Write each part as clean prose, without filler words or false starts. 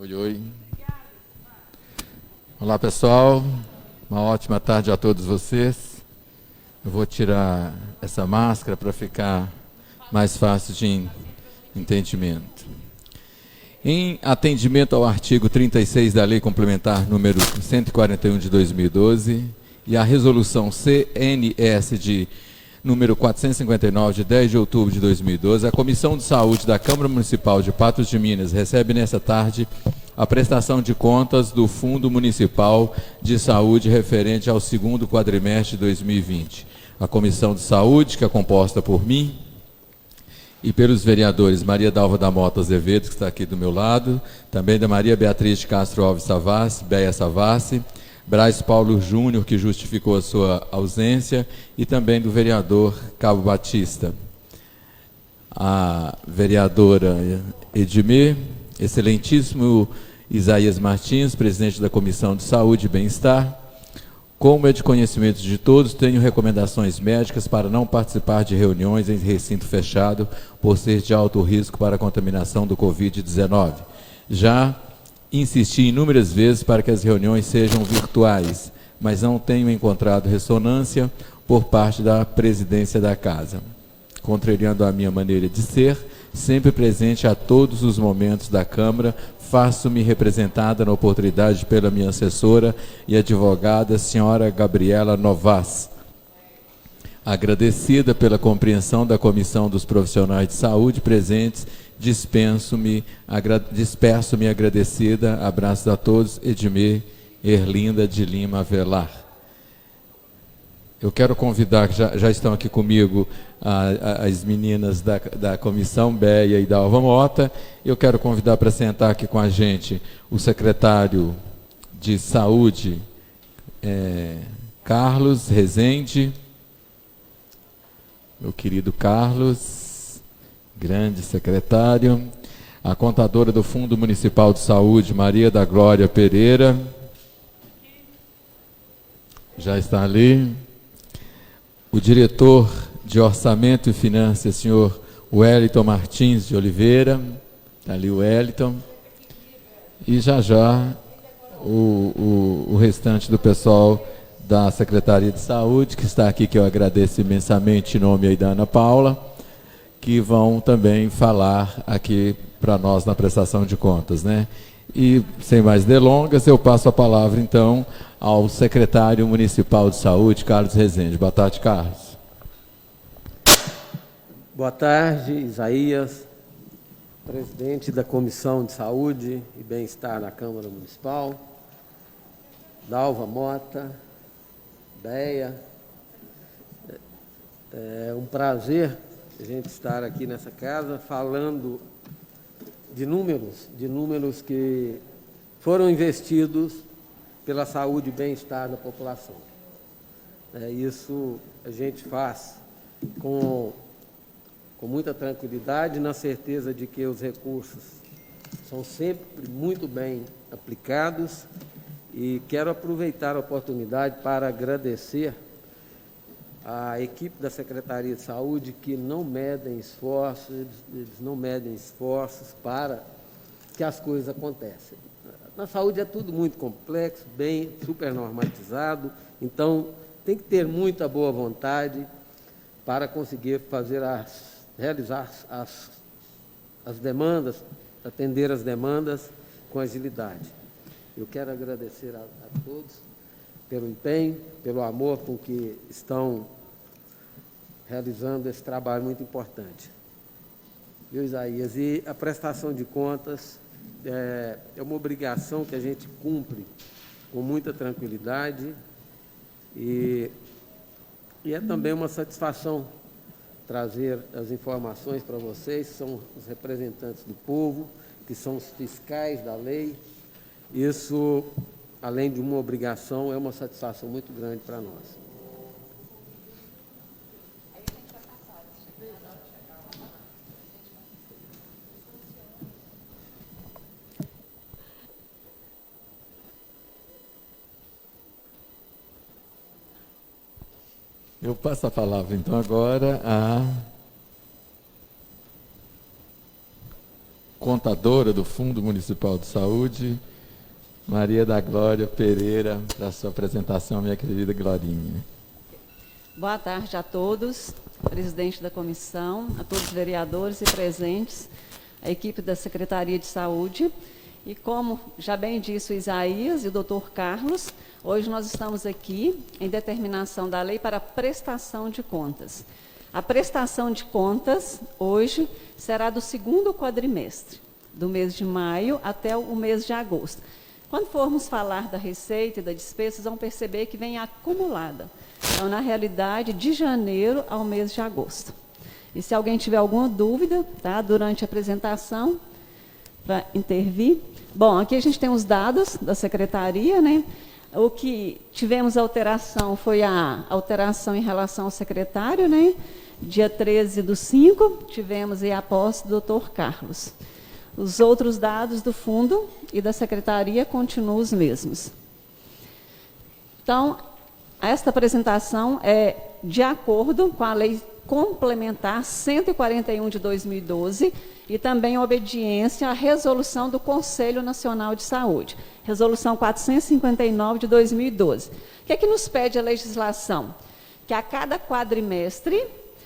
Oi, oi. Olá, pessoal. Uma ótima tarde a todos vocês. Eu vou tirar essa máscara para ficar mais fácil de entendimento. Em atendimento ao artigo 36 da Lei Complementar número 141 de 2012 e à resolução CNS de número 459, de 10 de outubro de 2012, a Comissão de Saúde da Câmara Municipal de Patos de Minas recebe nesta tarde a prestação de contas do Fundo Municipal de Saúde referente ao segundo quadrimestre de 2020. A Comissão de Saúde, que é composta por mim e pelos vereadores Maria Dalva da Mota Azevedo, que está aqui do meu lado, também da Maria Beatriz de Castro Alves Savassi, Beia Savassi, Braz Paulo Júnior, que justificou a sua ausência, e também do vereador Cabo Batista. A vereadora Edmir, excelentíssimo Isaías Martins, presidente da Comissão de Saúde e Bem-Estar. Como é de conhecimento de todos, tenho recomendações médicas para não participar de reuniões em recinto fechado, por ser de alto risco para a contaminação do Covid-19. Já insisti inúmeras vezes para que as reuniões sejam virtuais, mas não tenho encontrado ressonância por parte da presidência da Casa. Contrariando a minha maneira de ser, sempre presente a todos os momentos da Câmara, faço-me representada na oportunidade pela minha assessora e advogada, senhora Gabriela Novas. Agradecida pela compreensão da Comissão dos Profissionais de Saúde presentes, despeço-me agradecida. Abraços a todos. Edmir Erlinda de Lima Avelar. Eu quero convidar, já estão aqui comigo as meninas da comissão, Beia e Dalva Mota. Eu quero convidar para sentar aqui com a gente o secretário de Saúde, Carlos Rezende, meu querido Carlos, grande secretário, a contadora do Fundo Municipal de Saúde, Maria da Glória Pereira, já está ali, o diretor de Orçamento e Finanças, senhor Wellington Martins de Oliveira, está ali o Wellington, e já o restante do pessoal da Secretaria de Saúde, que está aqui, que eu agradeço imensamente em nome aí da Ana Paula, que vão também falar aqui para nós na prestação de contas, né? E, sem mais delongas, eu passo a palavra, então, ao secretário municipal de saúde, Carlos Rezende. Boa tarde, Carlos. Boa tarde, Isaías, presidente da Comissão de Saúde e Bem-Estar na Câmara Municipal, Dalva Mota, Beia. É um prazer a gente estar aqui nessa casa falando de números que foram investidos pela saúde e bem-estar da população. Isso a gente faz com muita tranquilidade, na certeza de que os recursos são sempre muito bem aplicados, e quero aproveitar a oportunidade para agradecer a equipe da Secretaria de Saúde, que não medem esforços, eles não medem esforços para que as coisas aconteçam. Na saúde é tudo muito complexo, bem super normatizado, então tem que ter muita boa vontade para conseguir realizar as demandas, atender as demandas com agilidade. Eu quero agradecer a todos pelo empenho, pelo amor com que estão realizando esse trabalho muito importante. Viu, Isaías? E a prestação de contas é uma obrigação que a gente cumpre com muita tranquilidade, e é também uma satisfação trazer as informações para vocês, que são os representantes do povo, que são os fiscais da lei. Isso, além de uma obrigação, é uma satisfação muito grande para nós. Eu passo a palavra, então, agora a contadora do Fundo Municipal de Saúde, Maria da Glória Pereira, para a sua apresentação, minha querida Glorinha. Boa tarde a todos, presidente da comissão, a todos os vereadores e presentes, a equipe da Secretaria de Saúde. E como já bem disse o Isaías e o doutor Carlos, hoje nós estamos aqui em determinação da lei para a prestação de contas. A prestação de contas, hoje, será do segundo quadrimestre, do mês de maio até o mês de agosto. Quando formos falar da receita e da despesa, vocês vão perceber que vem acumulada. Então, na realidade, de janeiro ao mês de agosto. E se alguém tiver alguma dúvida, tá, durante a apresentação, para intervir. Bom, aqui a gente tem os dados da secretaria, né? O que tivemos alteração foi a alteração em relação ao secretário, né? Dia 13/5, tivemos aí a posse do doutor Carlos. Os outros dados do fundo e da secretaria continuam os mesmos. Então, esta apresentação é de acordo com a Lei Complementar 141 de 2012 e também obediência à resolução do Conselho Nacional de Saúde, resolução 459 de 2012. O que é que nos pede a legislação? Que a cada quadrimestre,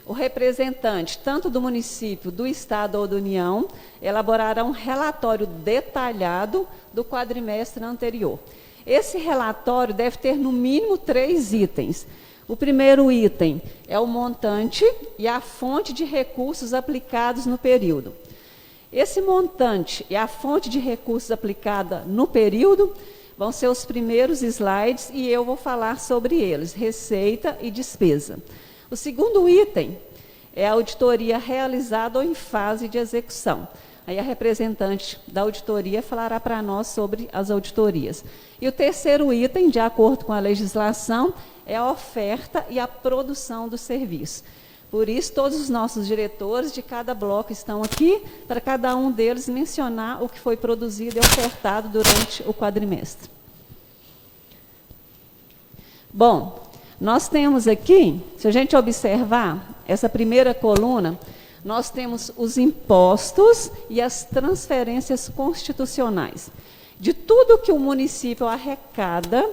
o representante, tanto do município, do Estado ou da União, elaborará um relatório detalhado do quadrimestre anterior. Esse relatório deve ter, no mínimo, 3 itens. O primeiro item é o montante e a fonte de recursos aplicados no período. Esse montante e a fonte de recursos aplicada no período vão ser os primeiros slides e eu vou falar sobre eles, receita e despesa. O segundo item é a auditoria realizada ou em fase de execução. Aí a representante da auditoria falará para nós sobre as auditorias. E o terceiro item, de acordo com a legislação, é a oferta e a produção do serviço. Por isso, todos os nossos diretores de cada bloco estão aqui, para cada um deles mencionar o que foi produzido e ofertado durante o quadrimestre. Bom, nós temos aqui, se a gente observar essa primeira coluna, nós temos os impostos e as transferências constitucionais. De tudo que o município arrecada,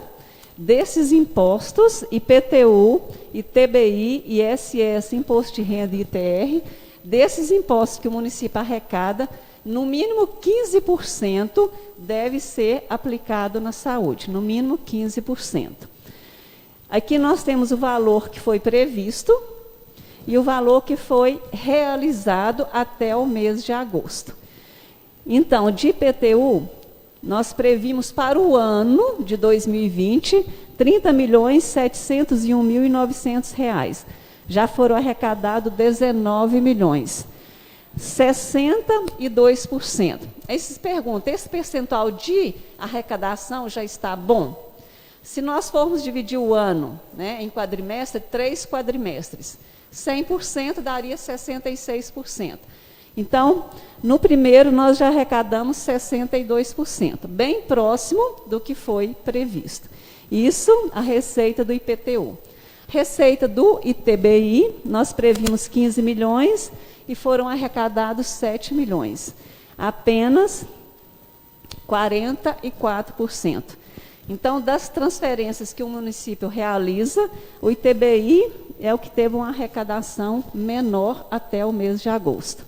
desses impostos, IPTU, ITBI, ISS, Imposto de Renda e ITR, desses impostos que o município arrecada, no mínimo 15% deve ser aplicado na saúde, no mínimo 15%. Aqui nós temos o valor que foi previsto e o valor que foi realizado até o mês de agosto. Então, de IPTU, nós previmos para o ano de 2020 R$ 30.701.900. Já foram arrecadados 19 milhões. 62%. Aí se pergunta, esse percentual de arrecadação já está bom? Se nós formos dividir o ano, né, em quadrimestre, 3 quadrimestres, 100% daria 66%. Então, no primeiro, nós já arrecadamos 62%, bem próximo do que foi previsto. Isso, a receita do IPTU. Receita do ITBI, nós previmos 15 milhões e foram arrecadados 7 milhões. Apenas 44%. Então, das transferências que o município realiza, o ITBI é o que teve uma arrecadação menor até o mês de agosto.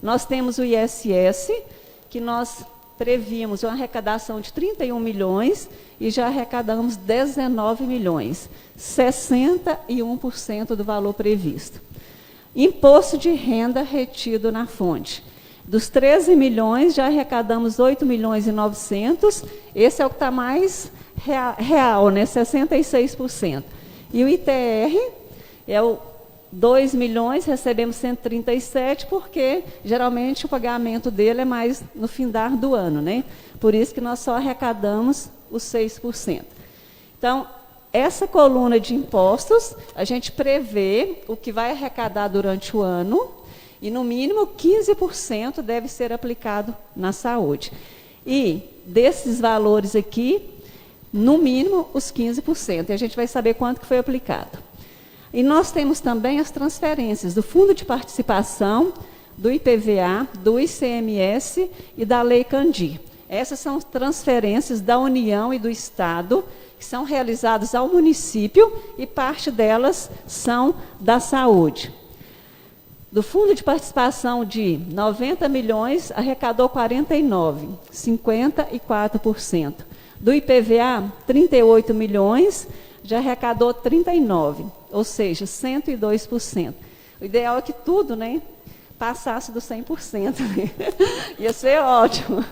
Nós temos o ISS, que nós previmos uma arrecadação de 31 milhões e já arrecadamos 19 milhões, 61% do valor previsto. Imposto de renda retido na fonte. Dos 13 milhões, já arrecadamos 8 milhões e 900, esse é o que está mais real, né? 66%. E o ITR é o 2 milhões, recebemos 137, porque geralmente o pagamento dele é mais no findar do ano, né? Por isso que nós só arrecadamos os 6%. Então, essa coluna de impostos, a gente prevê o que vai arrecadar durante o ano, e no mínimo 15% deve ser aplicado na saúde. E desses valores aqui, no mínimo os 15%, e a gente vai saber quanto que foi aplicado. E nós temos também as transferências do Fundo de Participação, do IPVA, do ICMS e da Lei Candir. Essas são transferências da União e do Estado, que são realizadas ao município, e parte delas são da saúde. Do Fundo de Participação de 90 milhões, arrecadou 49, 54%. Do IPVA, 38 milhões, já arrecadou 39, ou seja, 102%. O ideal é que tudo, né, passasse dos 100%. Né? Ia ser ótimo.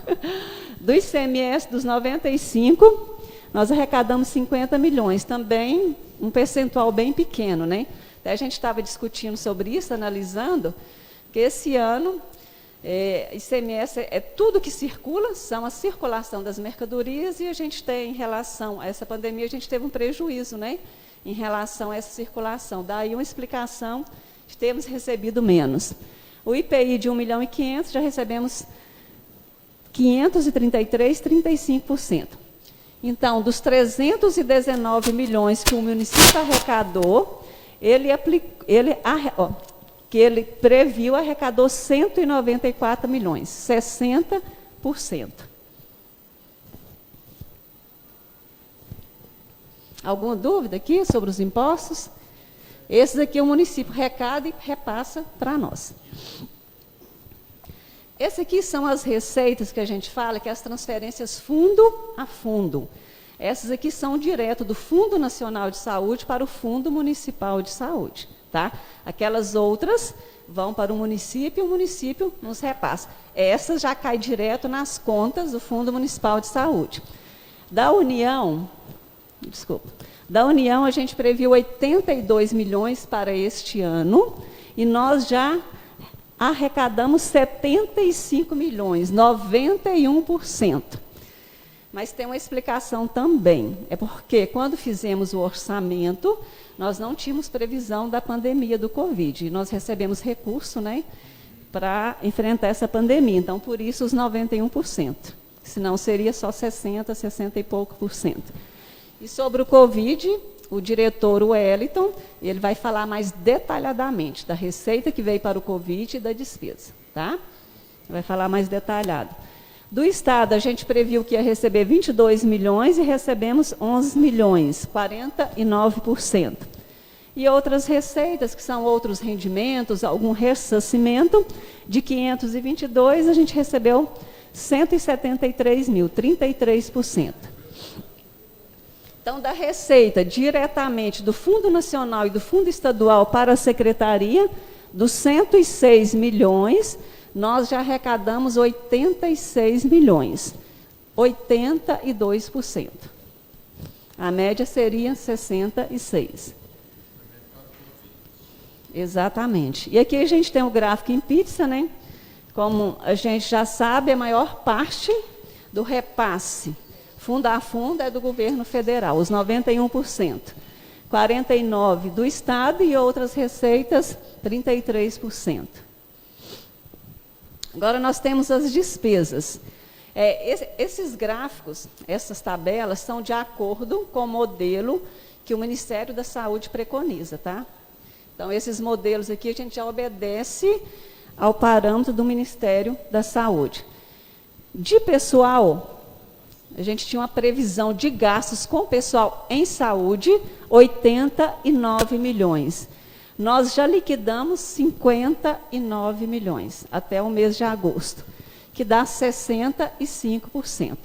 Do ICMS, dos 95, nós arrecadamos 50 milhões, também um percentual bem pequeno, né? Até a gente estava discutindo sobre isso, analisando, que esse ano, ICMS é tudo que circula, são a circulação das mercadorias, e a gente tem, em relação a essa pandemia, a gente teve um prejuízo, né, em relação a essa circulação. Daí uma explicação de termos recebido menos. O IPI de 1.500.000, já recebemos 533, 35%. Então, dos 319 milhões que o município arrecadou, que ele previu, arrecadou 194 milhões, 60%. Alguma dúvida aqui sobre os impostos? Esses aqui o município arrecada e repassa para nós. Essas aqui são as receitas que a gente fala, que é as transferências fundo a fundo. Essas aqui são direto do Fundo Nacional de Saúde para o Fundo Municipal de Saúde. Tá? Aquelas outras vão para o município e o município nos repassa. Essas já caem direto nas contas do Fundo Municipal de Saúde. Da União, a gente previu 82 milhões para este ano e nós já arrecadamos 75 milhões, 91%. Mas tem uma explicação também. É porque, quando fizemos o orçamento, nós não tínhamos previsão da pandemia do Covid. E nós recebemos recurso, né, para enfrentar essa pandemia. Então, por isso, os 91%. Senão, seria só 60, 60 e pouco por cento. E sobre o Covid, o diretor Wellington, ele vai falar mais detalhadamente da receita que veio para o Covid e da despesa. Tá? Vai falar mais detalhado. Do Estado, a gente previu que ia receber 22 milhões e recebemos 11 milhões, 49%. E outras receitas, que são outros rendimentos, algum ressarcimento, de 522, a gente recebeu 173 mil, 33%. Então, da receita diretamente do Fundo Nacional e do Fundo Estadual para a Secretaria, dos 106 milhões, nós já arrecadamos 86 milhões, 82%. A média seria 66%. Exatamente. E aqui a gente tem o gráfico em pizza, né? Como a gente já sabe, a maior parte do repasse fundo a fundo é do governo federal, os 91%. 49% do Estado e outras receitas, 33%. Agora, nós temos as despesas. Esses gráficos, essas tabelas, são de acordo com o modelo que o Ministério da Saúde preconiza, tá? Então, esses modelos aqui, a gente já obedece ao parâmetro do Ministério da Saúde. De pessoal, a gente tinha uma previsão de gastos com pessoal em saúde, 89 milhões. Nós já liquidamos 59 milhões até o mês de agosto, que dá 65%.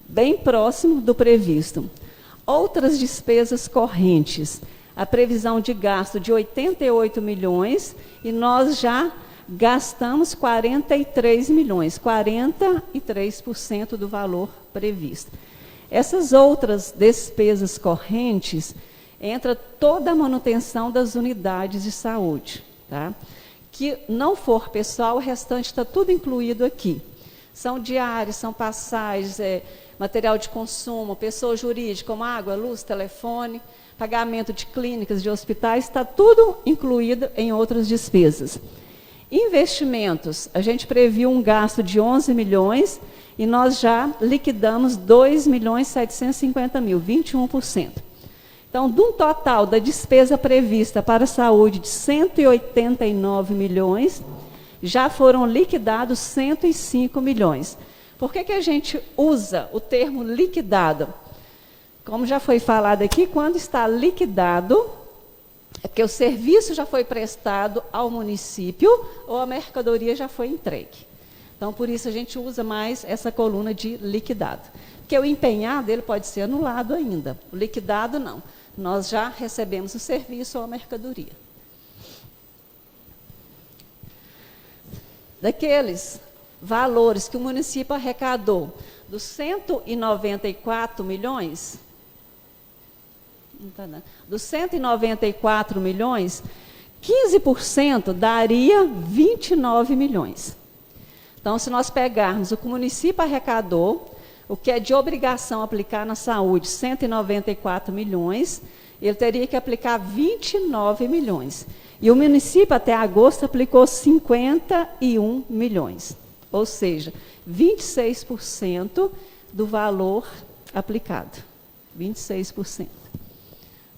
Bem próximo do previsto. Outras despesas correntes, a previsão de gasto de 88 milhões e nós já gastamos 43 milhões, 43% do valor previsto. Essas outras despesas correntes, entra toda a manutenção das unidades de saúde, tá? Que não for pessoal, o restante está tudo incluído aqui. São diários, são passagens, material de consumo, pessoa jurídica, como água, luz, telefone, pagamento de clínicas, de hospitais, está tudo incluído em outras despesas. Investimentos, a gente previu um gasto de 11 milhões e nós já liquidamos 2.750.000, 21%. Então, de um total da despesa prevista para a saúde de 189 milhões, já foram liquidados 105 milhões. Por que a gente usa o termo liquidado? Como já foi falado aqui, quando está liquidado, é porque o serviço já foi prestado ao município ou a mercadoria já foi entregue. Então, por isso, a gente usa mais essa coluna de liquidado. Porque o empenhado, ele pode ser anulado ainda. O liquidado, não. Nós já recebemos o serviço ou a mercadoria. Daqueles valores que o município arrecadou, dos 194 milhões, dos 194 milhões, 15% daria 29 milhões. Então, se nós pegarmos o que o município arrecadou, o que é de obrigação aplicar na saúde, 194 milhões, ele teria que aplicar 29 milhões. E o município, até agosto, aplicou 51 milhões. Ou seja, 26% do valor aplicado. 26%.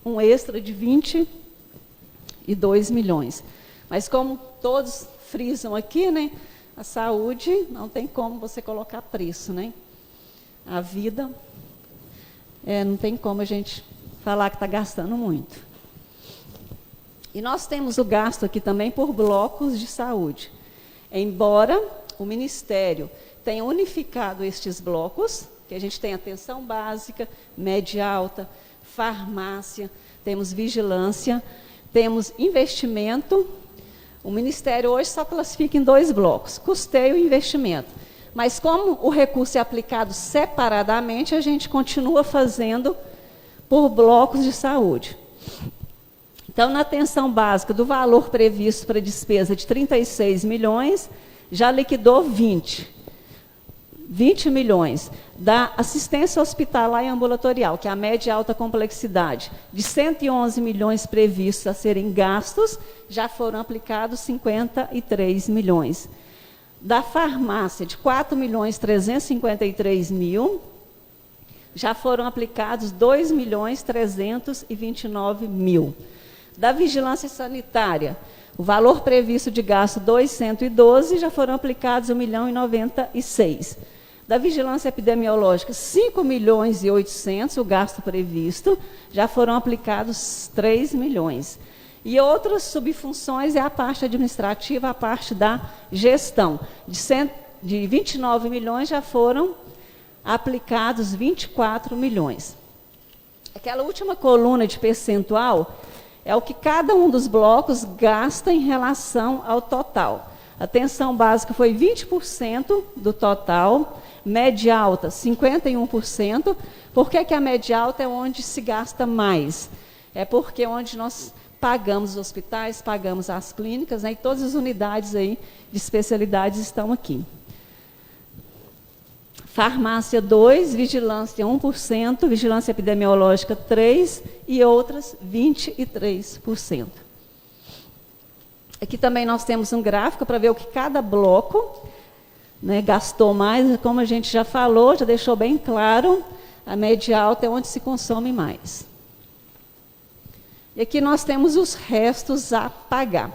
Um extra de 22 milhões. Mas como todos frisam aqui, né, a saúde não tem como você colocar preço, né? A vida, não tem como a gente falar que está gastando muito. E nós temos o gasto aqui também por blocos de saúde. Embora o Ministério tenha unificado estes blocos, que a gente tem atenção básica, média alta, farmácia, temos vigilância, temos investimento. O Ministério hoje só classifica em 2 blocos, custeio e investimento. Mas como o recurso é aplicado separadamente, a gente continua fazendo por blocos de saúde. Então, na atenção básica, do valor previsto para despesa de 36 milhões, já liquidou 20 milhões. Da assistência hospitalar e ambulatorial, que é a média e alta complexidade, de 111 milhões previstos a serem gastos, já foram aplicados 53 milhões. Da farmácia, de 4.353.000, já foram aplicados 2.329.000. Da vigilância sanitária, o valor previsto de gasto 212, já foram aplicados 1.096.000. Da vigilância epidemiológica, 5.800.000, o gasto previsto, já foram aplicados 3 milhões. E outras subfunções é a parte administrativa, a parte da gestão. De 29 milhões já foram aplicados 24 milhões. Aquela última coluna de percentual é o que cada um dos blocos gasta em relação ao total. A atenção básica foi 20% do total, média alta 51%. Por que a média alta é onde se gasta mais? É porque é onde nós pagamos os hospitais, pagamos as clínicas, né, e todas as unidades aí de especialidades estão aqui. Farmácia 2%, vigilância 1%, vigilância epidemiológica 3% e outras 23%. Aqui também nós temos um gráfico para ver o que cada bloco, né, gastou mais. Como a gente já falou, já deixou bem claro, a média alta é onde se consome mais. E aqui nós temos os restos a pagar.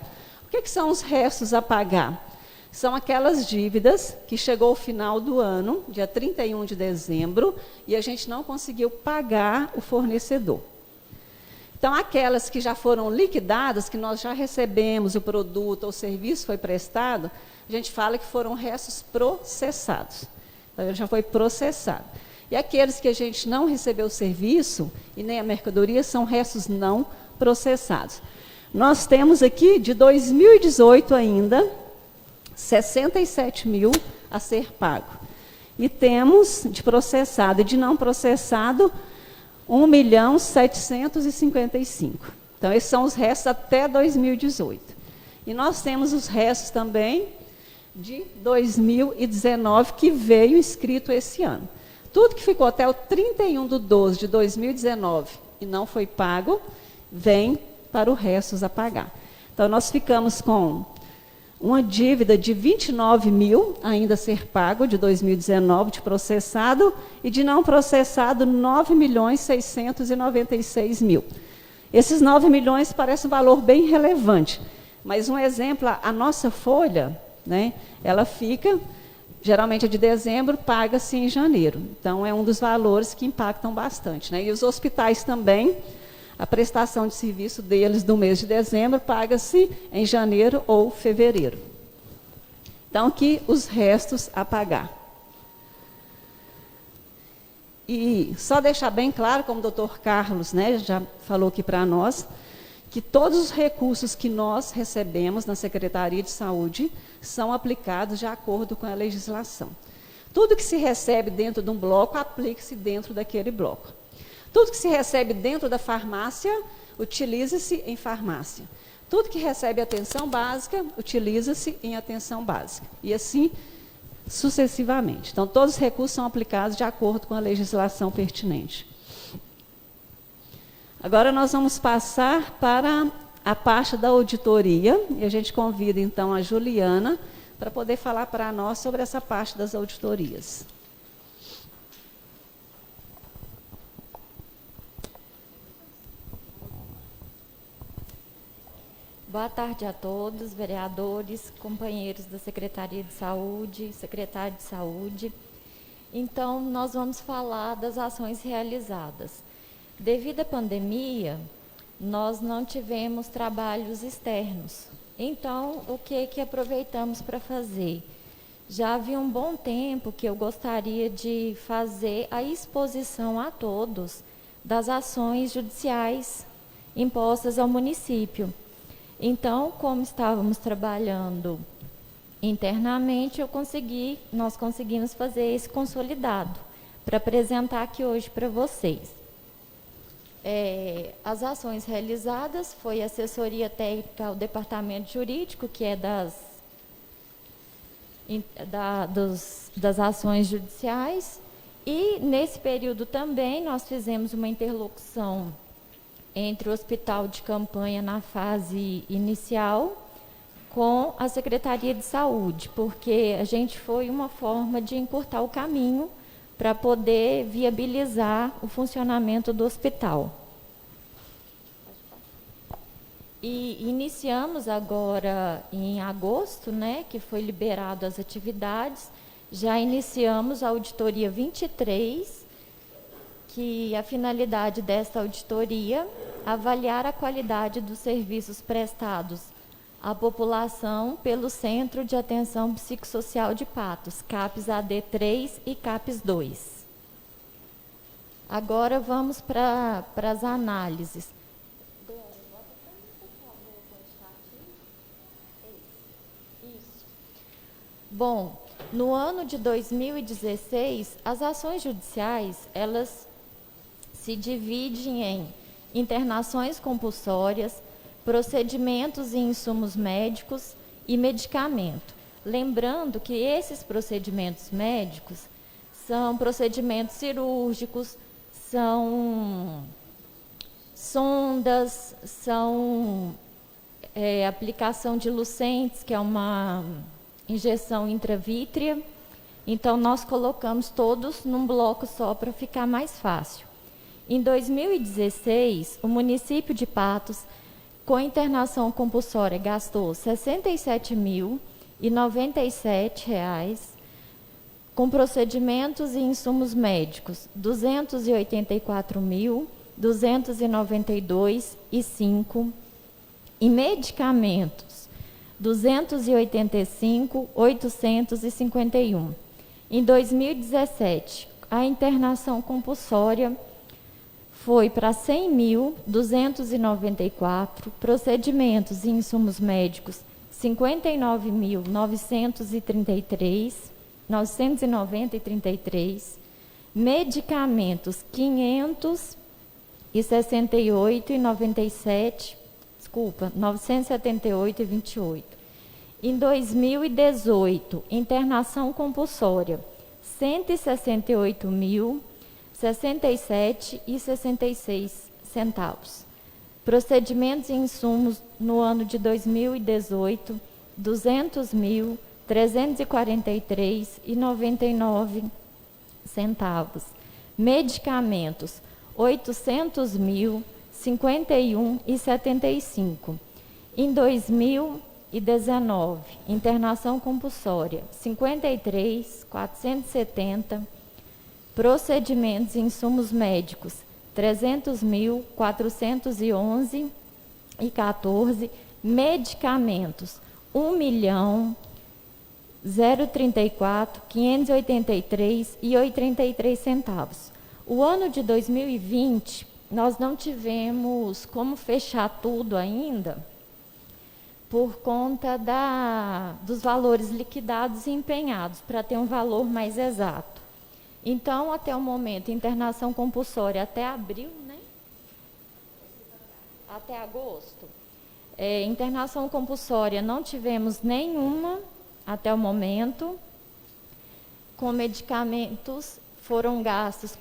O que são os restos a pagar? São aquelas dívidas que chegou ao final do ano, dia 31 de dezembro, e a gente não conseguiu pagar o fornecedor. Então, aquelas que já foram liquidadas, que nós já recebemos o produto ou o serviço foi prestado, a gente fala que foram restos processados. Então, ele já foi processado. E aqueles que a gente não recebeu o serviço e nem a mercadoria são restos não processados. Nós temos aqui, de 2018 ainda, 67 mil a ser pago. E temos de processado e de não processado 1.755.000. Então, esses são os restos até 2018. E nós temos os restos também de 2019, que veio inscrito esse ano. Tudo que ficou até o 31/12 de 2019 e não foi pago, vem para o restos a pagar. Então, nós ficamos com uma dívida de 29 mil ainda a ser pago, de 2019, de processado, e de não processado, 9.696.000. Esses 9 milhões parecem um valor bem relevante, mas um exemplo, a nossa folha, né? Ela fica, geralmente é de dezembro, paga-se em janeiro. Então, é um dos valores que impactam bastante, né? E os hospitais também, a prestação de serviço deles do mês de dezembro paga-se em janeiro ou fevereiro. Então, aqui os restos a pagar. E só deixar bem claro, como o doutor Carlos, né, já falou aqui para nós, que todos os recursos que nós recebemos na Secretaria de Saúde são aplicados de acordo com a legislação. Tudo que se recebe dentro de um bloco, aplique-se dentro daquele bloco. Tudo que se recebe dentro da farmácia, utiliza-se em farmácia. Tudo que recebe atenção básica, utiliza-se em atenção básica. E assim sucessivamente. Então, todos os recursos são aplicados de acordo com a legislação pertinente. Agora, nós vamos passar para a parte da auditoria, e a gente convida, então, a Juliana para poder falar para nós sobre essa parte das auditorias. Boa tarde a todos, vereadores, companheiros da Secretaria de Saúde, secretário de Saúde. Então, nós vamos falar das ações realizadas. Devido à pandemia, nós não tivemos trabalhos externos. Então, o que aproveitamos para fazer? Já havia um bom tempo que eu gostaria de fazer a exposição a todos das ações judiciais impostas ao município. Então, como estávamos trabalhando internamente, nós conseguimos fazer esse consolidado para apresentar aqui hoje para vocês. As ações realizadas foi assessoria técnica ao departamento jurídico, que é das ações judiciais, e nesse período também nós fizemos uma interlocução entre o hospital de campanha na fase inicial com a Secretaria de Saúde, porque a gente foi uma forma de encurtar o caminho para poder viabilizar o funcionamento do hospital. E iniciamos agora em agosto, né, que foi liberado as atividades, já iniciamos a auditoria 23, que a finalidade desta auditoria é avaliar a qualidade dos serviços prestados à população pelo Centro de Atenção Psicossocial de Patos, CAPS AD3 e CAPS 2. Agora vamos para as análises. Bom, no ano de 2016, as ações judiciais, elas se dividem em internações compulsórias, procedimentos e insumos médicos e medicamento. Lembrando que esses procedimentos médicos são procedimentos cirúrgicos, são sondas, são aplicação de lucentes, que é uma injeção intravítrea. Então, nós colocamos todos num bloco só para ficar mais fácil. Em 2016, o município de Patos, com internação compulsória, gastou R$ 67.097, com procedimentos e insumos médicos, R$ 284.292,05, e medicamentos, R$ 285.851. Em 2017, a internação compulsória foi para 100.294, procedimentos e insumos médicos 59.993, medicamentos 978,28. Em 2018, internação compulsória 168.067,66. Procedimentos e insumos no ano de 2018, 200.343,99. Medicamentos, 800.051,75. Em 2019, internação compulsória 53.470, procedimentos e insumos médicos 300.411,14, medicamentos 1.034.583,83 centavos. O ano de 2020, nós não tivemos como fechar tudo ainda, por conta dos valores liquidados e empenhados, para ter um valor mais exato. Então, até o momento, internação compulsória até abril, né? Até agosto. Internação compulsória não tivemos nenhuma até o momento. Com medicamentos foram gastos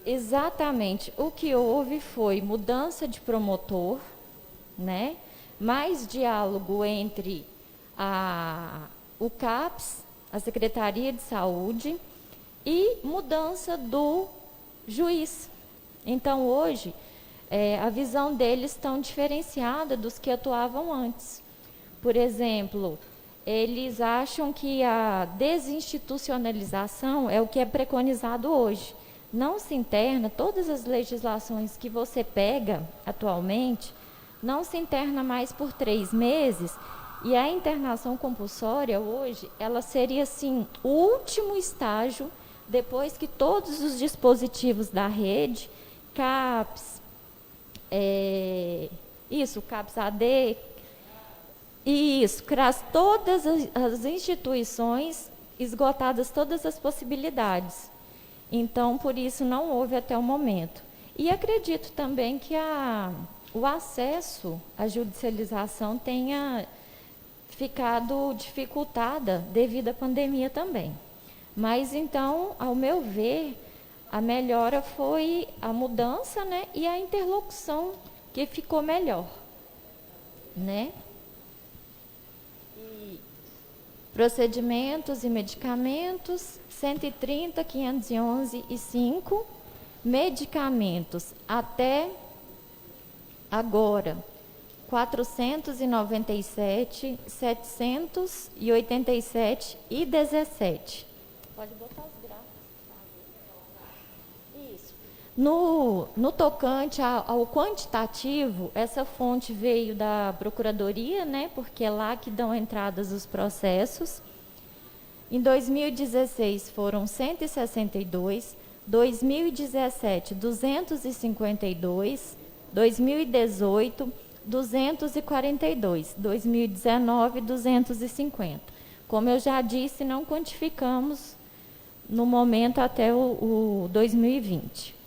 Exatamente. O que houve foi mudança de promotor, né? Mais diálogo entre o CAPS, a Secretaria de Saúde, e mudança do juiz. Então, hoje, a visão deles está diferenciada dos que atuavam antes. Por exemplo, eles acham que a desinstitucionalização é o que é preconizado hoje. Não se interna, todas as legislações que você pega atualmente, não se interna mais por 3 meses, e a internação compulsória hoje, ela seria assim, o último estágio, depois que todos os dispositivos da rede, CAPS, CAPS AD, CRAS, todas as instituições, esgotadas todas as possibilidades. Então, por isso, não houve até o momento. E acredito também que o acesso à judicialização tenha ficado dificultada devido à pandemia também. Mas, então, ao meu ver, a melhora foi a mudança, né, e a interlocução, que ficou melhor, né? Procedimentos e medicamentos, 130.511,5. Medicamentos, até agora, 497.787,17. Pode botar os gráficos. Isso. No tocante ao quantitativo, essa fonte veio da Procuradoria, né, porque é lá que dão entradas os processos. Em 2016 foram 162, 2017 252, 2018 242, 2019 250. Como eu já disse, não quantificamos no momento até o 2020.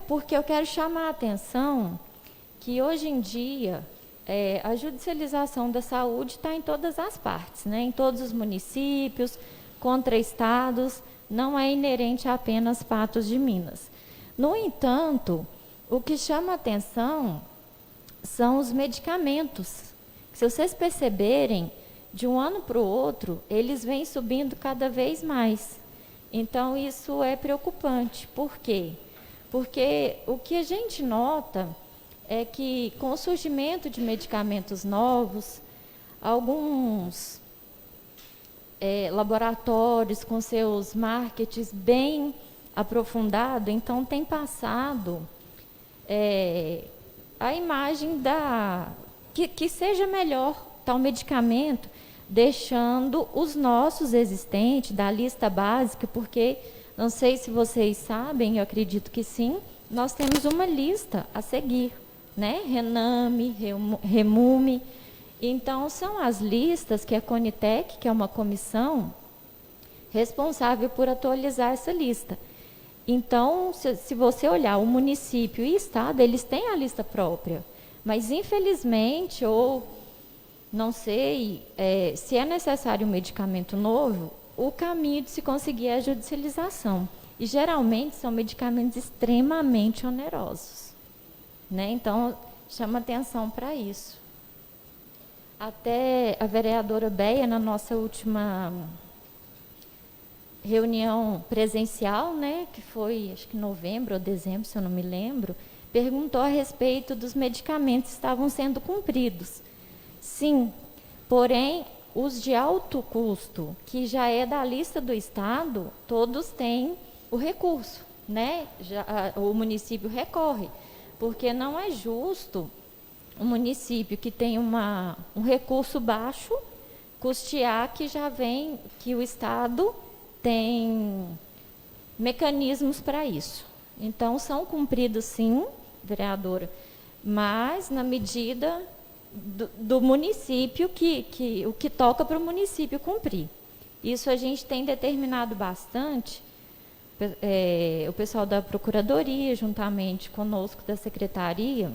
Porque eu quero chamar a atenção que hoje em dia a judicialização da saúde está em todas as partes, né? Em todos os municípios, contra estados, não é inerente a apenas Patos de Minas. No entanto, o que chama a atenção são os medicamentos. Se vocês perceberem, de um ano para o outro, eles vêm subindo cada vez mais. Então, isso é preocupante. Por quê? Porque o que a gente nota é que, com o surgimento de medicamentos novos, alguns laboratórios com seus marketings bem aprofundados, então, tem passado a imagem que seja melhor tal medicamento, deixando os nossos existentes da lista básica, porque, não sei se vocês sabem, eu acredito que sim, nós temos uma lista a seguir, né? Rename, Remume. Então, são as listas que a Conitec, que é uma comissão responsável por atualizar essa lista. Então, se você olhar o município e o estado, eles têm a lista própria, mas infelizmente, ou não sei, se é necessário um medicamento novo, o caminho de se conseguir é a judicialização. E geralmente são medicamentos extremamente onerosos, né? Então, chama atenção para isso. Até a vereadora Beia, na nossa última reunião presencial, né, que foi, acho que novembro ou dezembro, se eu não me lembro, perguntou a respeito dos medicamentos que estavam sendo cumpridos. Sim, porém, os de alto custo, que já é da lista do Estado, todos têm o recurso, né? O município recorre, porque não é justo um município que tem um recurso baixo custear que já vem, que o Estado tem mecanismos para isso. Então, são cumpridos, sim, vereadora, mas na medida do município, o que toca para o município cumprir. Isso a gente tem determinado bastante, o pessoal da Procuradoria, juntamente conosco da Secretaria,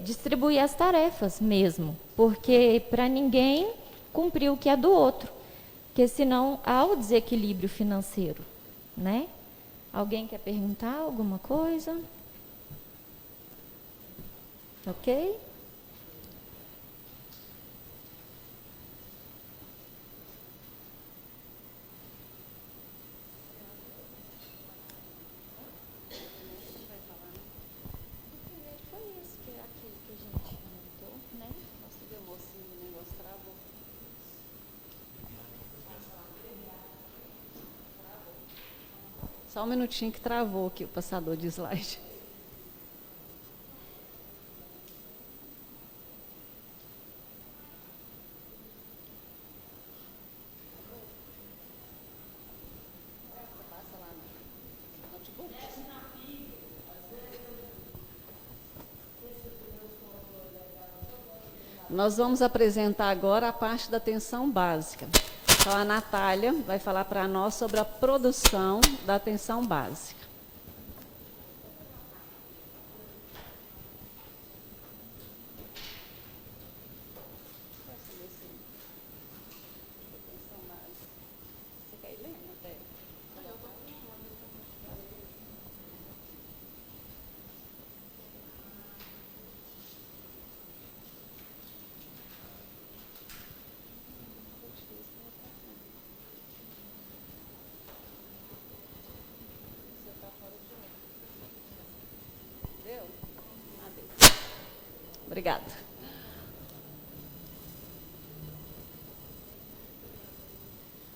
distribuir as tarefas mesmo, porque para ninguém cumprir o que é do outro, porque senão há o desequilíbrio financeiro, né? Alguém quer perguntar alguma coisa? Ok? Só um minutinho que travou aqui o passador de slide. Nós vamos apresentar agora a parte da atenção básica. Então, a Natália vai falar para nós sobre a produção da atenção básica. Obrigada.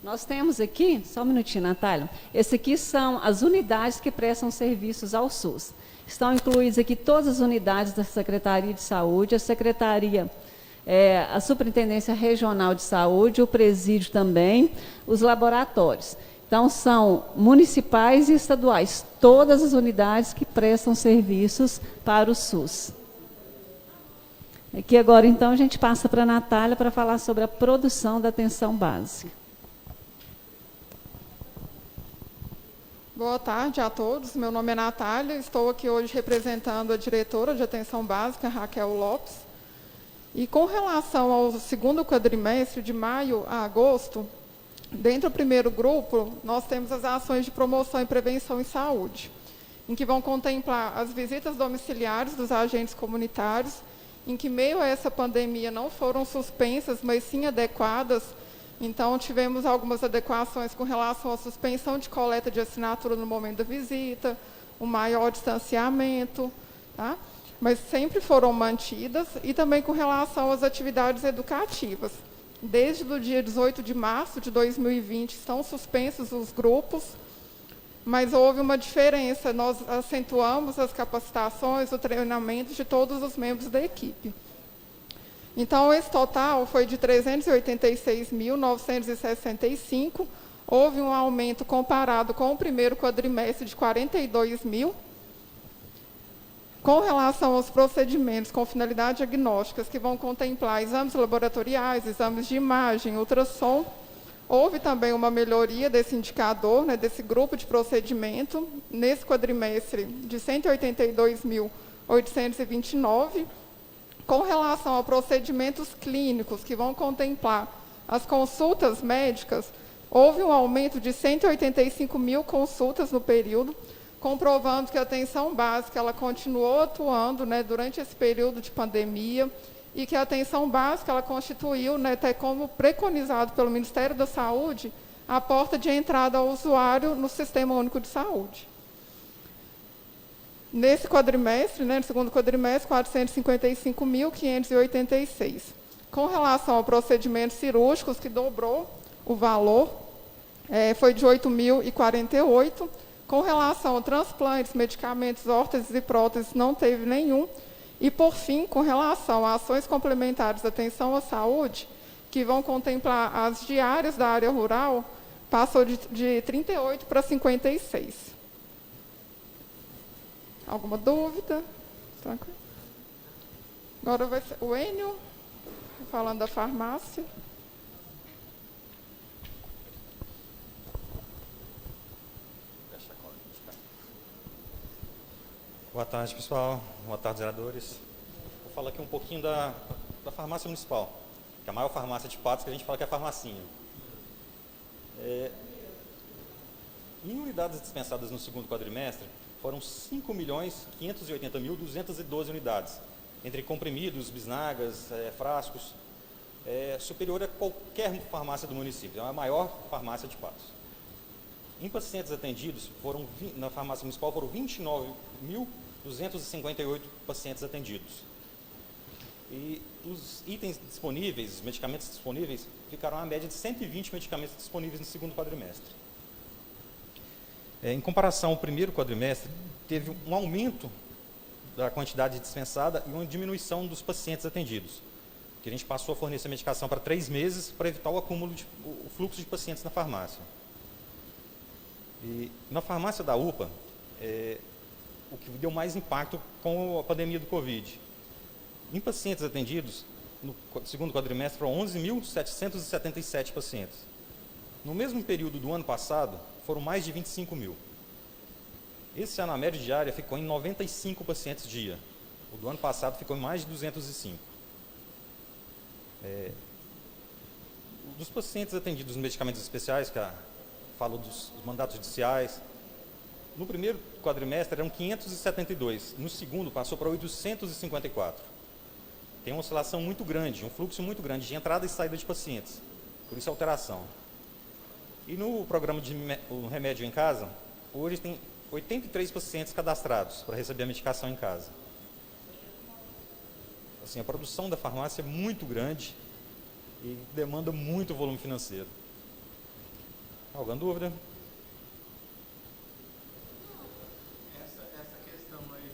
Nós temos aqui, só um minutinho, Natália. Esse aqui são as unidades que prestam serviços ao SUS. Estão incluídas aqui todas as unidades da Secretaria de Saúde, a Secretaria, a Superintendência Regional de Saúde, o presídio também, os laboratórios. Então, são municipais e estaduais, todas as unidades que prestam serviços para o SUS. Aqui agora, então, a gente passa para a Natália para falar sobre a produção da atenção básica. Boa tarde a todos. Meu nome é Natália. Estou aqui hoje representando a diretora de atenção básica, Raquel Lopes. E com relação ao segundo quadrimestre, de maio a agosto, dentro do primeiro grupo, nós temos as ações de promoção e prevenção em saúde, em que vão contemplar as visitas domiciliares dos agentes comunitários, em que, meio a essa pandemia, não foram suspensas, mas sim adequadas. Então, tivemos algumas adequações com relação à suspensão de coleta de assinatura no momento da visita, o maior distanciamento, tá? Mas sempre foram mantidas, e também com relação às atividades educativas. Desde o dia 18 de março de 2020, estão suspensos os grupos, mas houve uma diferença, nós acentuamos as capacitações, o treinamento de todos os membros da equipe. Então, esse total foi de 386.965, houve um aumento comparado com o primeiro quadrimestre de 42.000. Com relação aos procedimentos com finalidade diagnósticas, que vão contemplar exames laboratoriais, exames de imagem, ultrassom, houve também uma melhoria desse indicador, né, desse grupo de procedimento, nesse quadrimestre de 182.829, com relação a procedimentos clínicos, que vão contemplar as consultas médicas, houve um aumento de 185.000 consultas no período, comprovando que a atenção básica ela continuou atuando, né, durante esse período de pandemia, e que a atenção básica ela constituiu, né, até como preconizado pelo Ministério da Saúde, a porta de entrada ao usuário no Sistema Único de Saúde. Nesse quadrimestre, no segundo quadrimestre, 455.586. Com relação a procedimentos cirúrgicos, que dobrou o valor, foi de 8.048. Com relação a transplantes, medicamentos, órteses e próteses, não teve nenhum. E, por fim, com relação a ações complementares de atenção à saúde, que vão contemplar as diárias da área rural, passou de 38 para 56. Alguma dúvida? Tranquilo. Agora vai ser o Enio, falando da farmácia. Boa tarde, pessoal. Boa tarde, vereadores. Vou falar aqui um pouquinho da farmácia municipal, que é a maior farmácia de Patos, que a gente fala que é a farmacinha. Em unidades dispensadas no segundo quadrimestre, foram 5.580.212 unidades, entre comprimidos, bisnagas, frascos, superior a qualquer farmácia do município. É a maior farmácia de Patos. Em pacientes atendidos, na farmácia municipal, foram 29.258 pacientes atendidos. E os itens disponíveis, os medicamentos disponíveis, ficaram a média de 120 medicamentos disponíveis no segundo quadrimestre. Em comparação ao primeiro quadrimestre, teve um aumento da quantidade dispensada e uma diminuição dos pacientes atendidos, que a gente passou a fornecer medicação para 3 meses para evitar o fluxo de pacientes na farmácia. E na farmácia da UPA, o que deu mais impacto com a pandemia do Covid. Em pacientes atendidos, no segundo quadrimestre, foram 11.777 pacientes. No mesmo período do ano passado, foram mais de 25 mil. Esse ano, a média diária ficou em 95 pacientes dia. O do ano passado ficou em mais de 205. Dos pacientes atendidos nos medicamentos especiais, que falo dos mandatos judiciais, no primeiro quadrimestre eram 572, no segundo passou para 854. Tem uma oscilação muito grande, um fluxo muito grande de entrada e saída de pacientes, por isso a alteração. E no programa de o remédio em casa, hoje tem 83 pacientes cadastrados para receber a medicação em casa. Assim, a produção da farmácia é muito grande e demanda muito volume financeiro. Alguma dúvida? Essa questão aí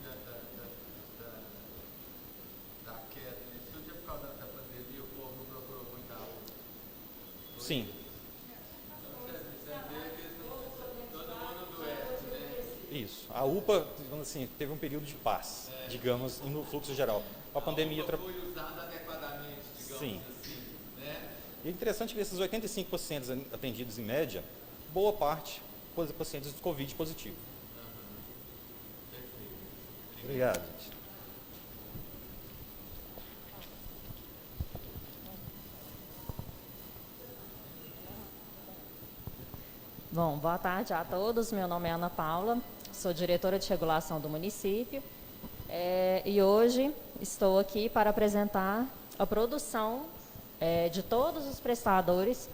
da queda, isso é por causa da pandemia, o povo procurou muita água? Sim. Isso. A UPA, assim, teve um período de paz, digamos, no fluxo geral. A pandemia foi usada adequadamente, digamos. Sim. Assim, né? E é interessante ver esses 85 pacientes atendidos em média, boa parte pacientes de Covid positivo. Perfeito. Obrigado, gente. Bom, boa tarde a todos. Meu nome é Ana Paula, sou diretora de regulação do município e hoje estou aqui para apresentar a produção de todos os prestadores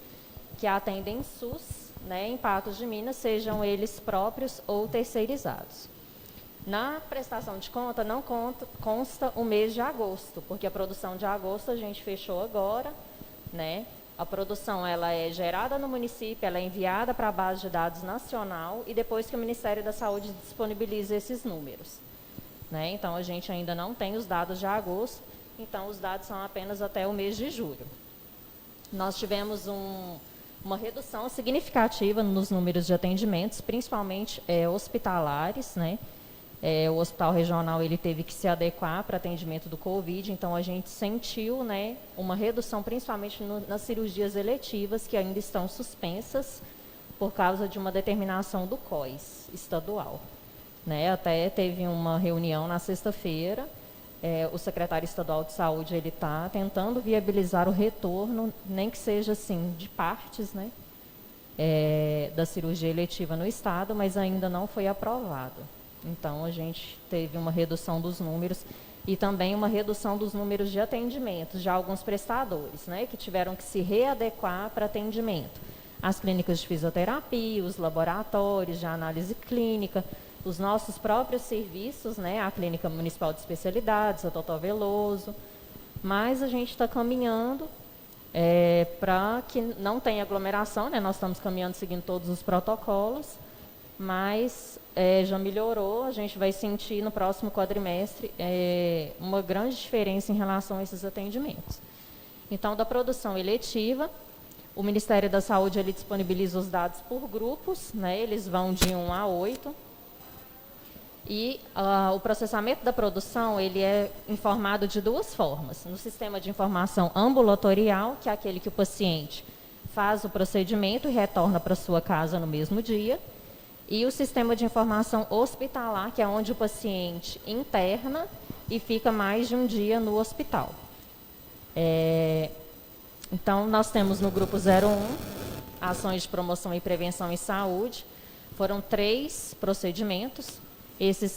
que atendem SUS, em Patos de Minas, sejam eles próprios ou terceirizados. Na prestação de conta não consta o mês de agosto, porque a produção de agosto a gente fechou agora, A produção ela é gerada no município, ela é enviada para a base de dados nacional e depois que o Ministério da Saúde disponibiliza esses números. Então, a gente ainda não tem os dados de agosto, então os dados são apenas até o mês de julho. Nós tivemos uma redução significativa nos números de atendimentos, principalmente hospitalares, o hospital regional ele teve que se adequar para atendimento do Covid, então a gente sentiu uma redução principalmente nas cirurgias eletivas que ainda estão suspensas por causa de uma determinação do COIS estadual. Até teve uma reunião na sexta-feira, o secretário estadual de saúde ele está tentando viabilizar o retorno, nem que seja assim, de partes, da cirurgia eletiva no estado, mas ainda não foi aprovado. Então, a gente teve uma redução dos números e também uma redução dos números de atendimentos de alguns prestadores, que tiveram que se readequar para atendimento. as clínicas de fisioterapia, os laboratórios de análise clínica, os nossos próprios serviços, né, a Clínica Municipal de Especialidades, a Totó Veloso, mas a gente está caminhando para que não tenha aglomeração, né, nós estamos caminhando seguindo todos os protocolos, mas já melhorou, a gente vai sentir no próximo quadrimestre uma grande diferença em relação a esses atendimentos. Então, da produção eletiva, o Ministério da Saúde ele disponibiliza os dados por grupos, né, eles vão de 1 a 8, e o processamento da produção ele é informado de duas formas. No sistema de informação ambulatorial, que é aquele que o paciente faz o procedimento e retorna para sua casa no mesmo dia, e o sistema de informação hospitalar, que é onde o paciente interna e fica mais de um dia no hospital. Então, nós temos no grupo 01, ações de promoção e prevenção em saúde. Foram 3 procedimentos.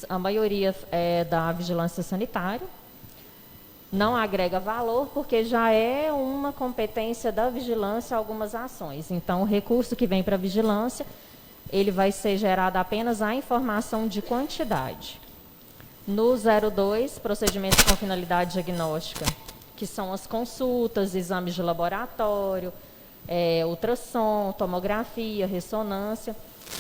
A maioria é da vigilância sanitária. Não agrega valor, porque já é uma competência da vigilância algumas ações. Então, o recurso que vem para a vigilância, ele vai ser gerado apenas a informação de quantidade. No 02, procedimentos com finalidade diagnóstica, que são as consultas, exames de laboratório, ultrassom, tomografia, ressonância.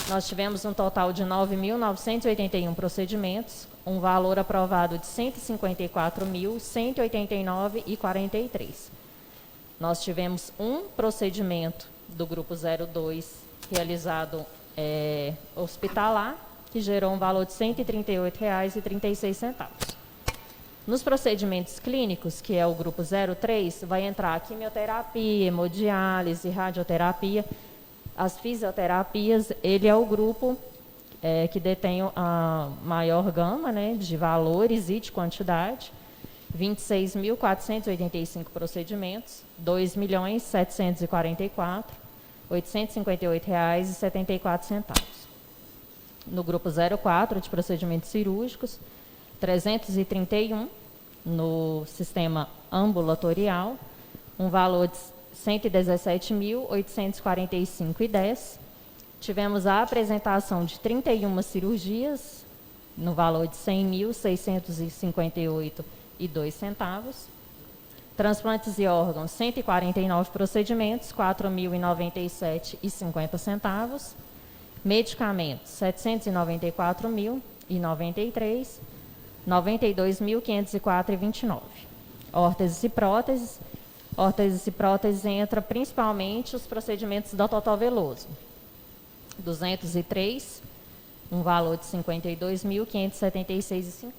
Nós tivemos um total de 9.981 procedimentos, um valor aprovado de R$ 154.189,43. Nós tivemos um procedimento do grupo 02 realizado hospitalar, que gerou um valor de R$ 138,36. Nos procedimentos clínicos, que é o grupo 03, vai entrar a quimioterapia, hemodiálise, radioterapia. As fisioterapias, ele é o grupo que detém a maior gama, né, de valores e de quantidade. 26.485 procedimentos, R$ 2.744.858,74. No grupo 04, de procedimentos cirúrgicos, 331 no sistema ambulatorial, um valor de R$ 117.845,10. Tivemos a apresentação de 31 cirurgias, no valor de R$ 100.658,02. Transplantes de órgãos, 149 procedimentos, R$ 4.097,50. Medicamentos, R$ 794.093, R$ 92.504,29. Órteses e próteses. Órteses e próteses entra principalmente os procedimentos da Totó Veloso. 203, um valor de R$ 52.576,50.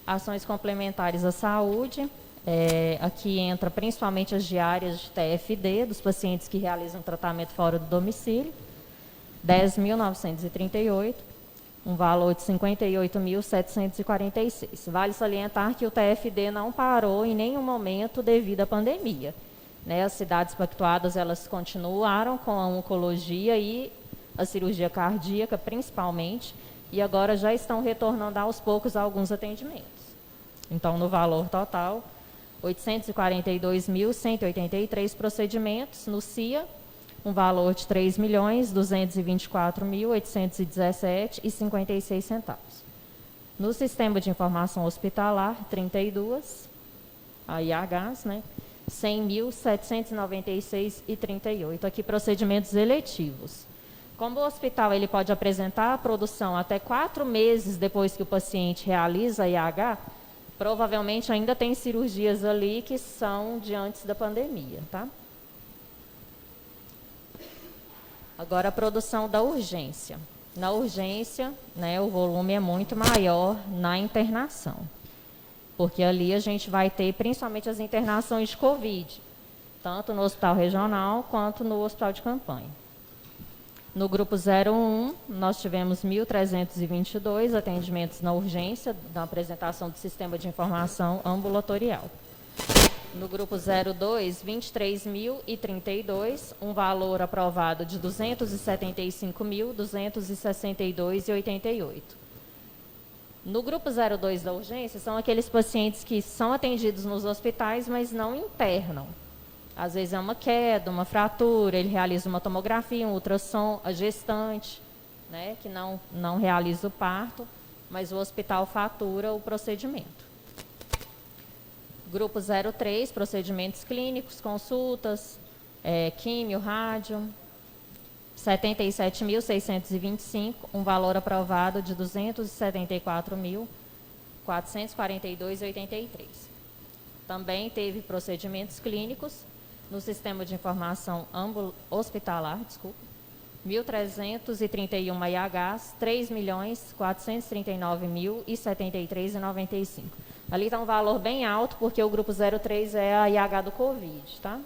Ações complementares à saúde, aqui entra principalmente as diárias de TFD, dos pacientes que realizam tratamento fora do domicílio, 10.938, um valor de R$ 58.746. Vale salientar que o TFD não parou em nenhum momento devido à pandemia, né? As cidades pactuadas, elas continuaram com a oncologia e a cirurgia cardíaca, principalmente, e agora já estão retornando aos poucos a alguns atendimentos. Então, no valor total, 842.183 procedimentos, no CIA, um valor de R$ 3.224.817,56. No sistema de informação hospitalar, 32, a IHs, né? 100.796,38. Aqui, procedimentos eletivos. Como o hospital ele pode apresentar a produção até 4 meses depois que o paciente realiza a IH, provavelmente ainda tem cirurgias ali que são de antes da pandemia, tá? Agora, a produção da urgência. Na urgência, né, o volume é muito maior na internação, porque ali a gente vai ter principalmente as internações de Covid, tanto no hospital regional quanto no hospital de campanha. No grupo 01, nós tivemos 1.322 atendimentos na urgência, da apresentação do sistema de informação ambulatorial. No grupo 02, 23.032, um valor aprovado de R$ 275.262,88. No grupo 02 da urgência, são aqueles pacientes que são atendidos nos hospitais, mas não internam. Às vezes é uma queda, uma fratura, ele realiza uma tomografia, um ultrassom, a gestante, né, que não realiza o parto, mas o hospital fatura o procedimento. Grupo 03, procedimentos clínicos, consultas, químio, rádio, 77.625, um valor aprovado de 274.442,83. Também teve procedimentos clínicos no sistema de informação hospitalar, 1.331 IHs, 3.439.073,95. Ali está um valor bem alto, porque o grupo 03 é a IH do Covid, tá?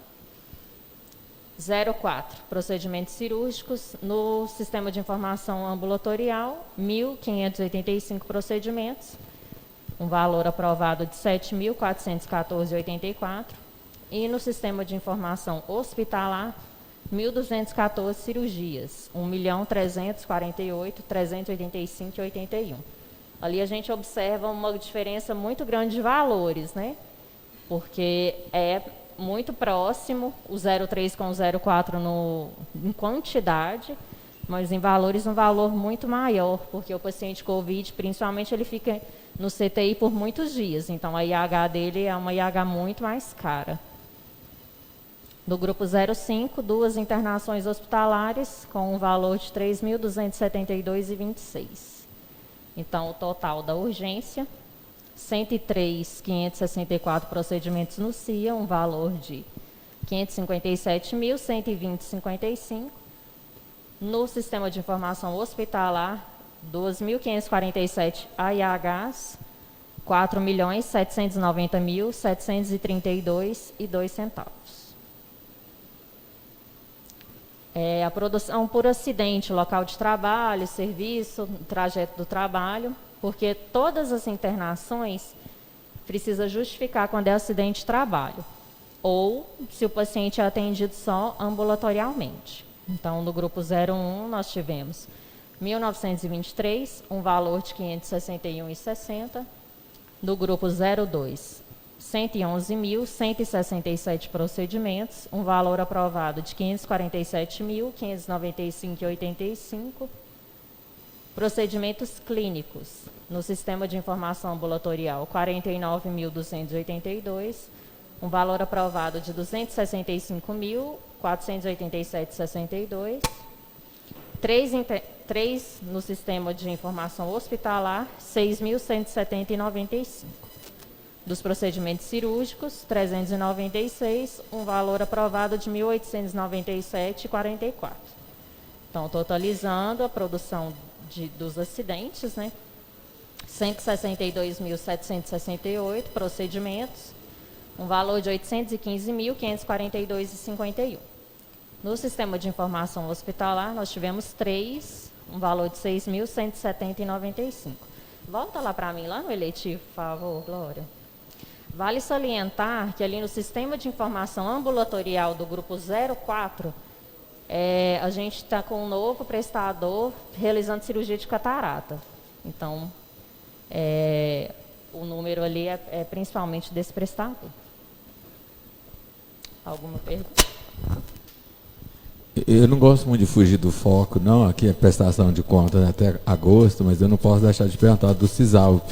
04, procedimentos cirúrgicos no sistema de informação ambulatorial, 1.585 procedimentos, um valor aprovado de 7.414,84. E no sistema de informação hospitalar, 1.214 cirurgias, 1.348.385,81. Ali a gente observa uma diferença muito grande de valores, né? Porque é muito próximo o 03 com o 04 em quantidade, mas em valores um valor muito maior, porque o paciente COVID, principalmente, ele fica no CTI por muitos dias, então a IH dele é uma IH muito mais cara. No grupo 05, 2 internações hospitalares com um valor de 3.272,26. Então, o total da urgência, 103.564 procedimentos no CIA, um valor de 557.120,55. No sistema de informação hospitalar, 2.547 IHs, 4.790.732,02. A produção por acidente, local de trabalho, serviço, trajeto do trabalho, porque todas as internações precisa justificar quando é acidente de trabalho, ou se o paciente é atendido só ambulatorialmente. Então, no grupo 01, nós tivemos 1.923, um valor de 561,60. No grupo 02, 111.167 procedimentos, um valor aprovado de 547.595,85. Procedimentos clínicos, no sistema de informação ambulatorial, 49.282, um valor aprovado de 265.487,62. 3 no sistema de informação hospitalar, 6.170,95. Dos procedimentos cirúrgicos, 396, um valor aprovado de 1.897,44. Então, totalizando a produção dos acidentes, né? 162.768 procedimentos, um valor de 815.542,51. No sistema de informação hospitalar, nós tivemos 3, um valor de 6.170,95. Volta lá para mim, lá no eletivo, por favor, Glória. Vale salientar que ali no sistema de informação ambulatorial do grupo 04, a gente está com um novo prestador realizando cirurgia de catarata. Então, o número ali é principalmente desse prestador. Alguma pergunta? Eu não gosto muito de fugir do foco, não. Aqui é prestação de contas até agosto, mas eu não posso deixar de perguntar do CISALP,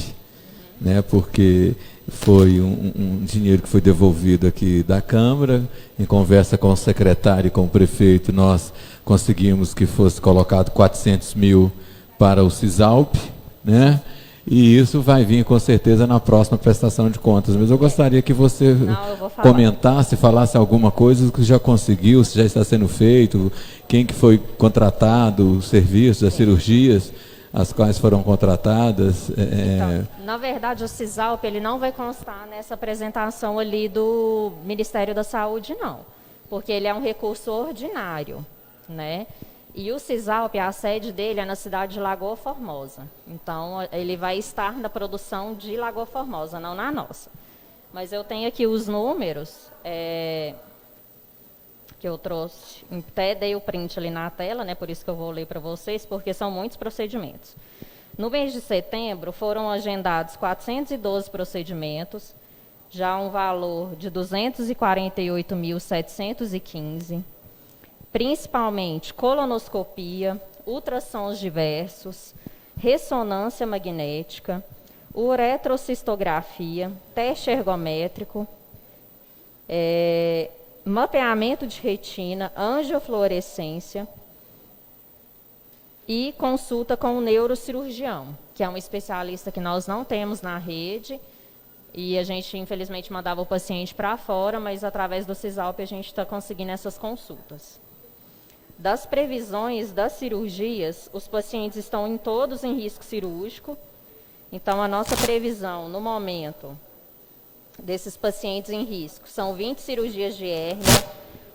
né? Porque foi um dinheiro que foi devolvido aqui da Câmara. Em conversa com o secretário e com o prefeito, nós conseguimos que fosse colocado 400 mil para o CISALP, né? E isso vai vir com certeza na próxima prestação de contas. Mas eu gostaria que você comentasse, falasse alguma coisa que já conseguiu, se já está sendo feito, quem que foi contratado, os serviços, as cirurgias, as quais foram contratadas. Então, na verdade, o CISALP ele não vai constar nessa apresentação ali do Ministério da Saúde, não. Porque ele é um recurso ordinário, né? E o CISALP, a sede dele é na cidade de Lagoa Formosa. Então, ele vai estar na produção de Lagoa Formosa, não na nossa. Mas eu tenho aqui os números que eu trouxe. Até dei o print ali na tela, né? Por isso que eu vou ler para vocês, porque são muitos procedimentos. No mês de setembro, foram agendados 412 procedimentos, já um valor de 248.715, principalmente colonoscopia, ultrassons diversos, ressonância magnética, uretrocistografia, teste ergométrico, mapeamento de retina, angiofluorescência e consulta com o neurocirurgião, que é um especialista que nós não temos na rede, e a gente, infelizmente, mandava o paciente para fora, mas através do Cisalp a gente está conseguindo essas consultas. Das previsões das cirurgias, os pacientes estão todos em risco cirúrgico, então a nossa previsão, no momento, desses pacientes em risco, são 20 cirurgias de hérnia,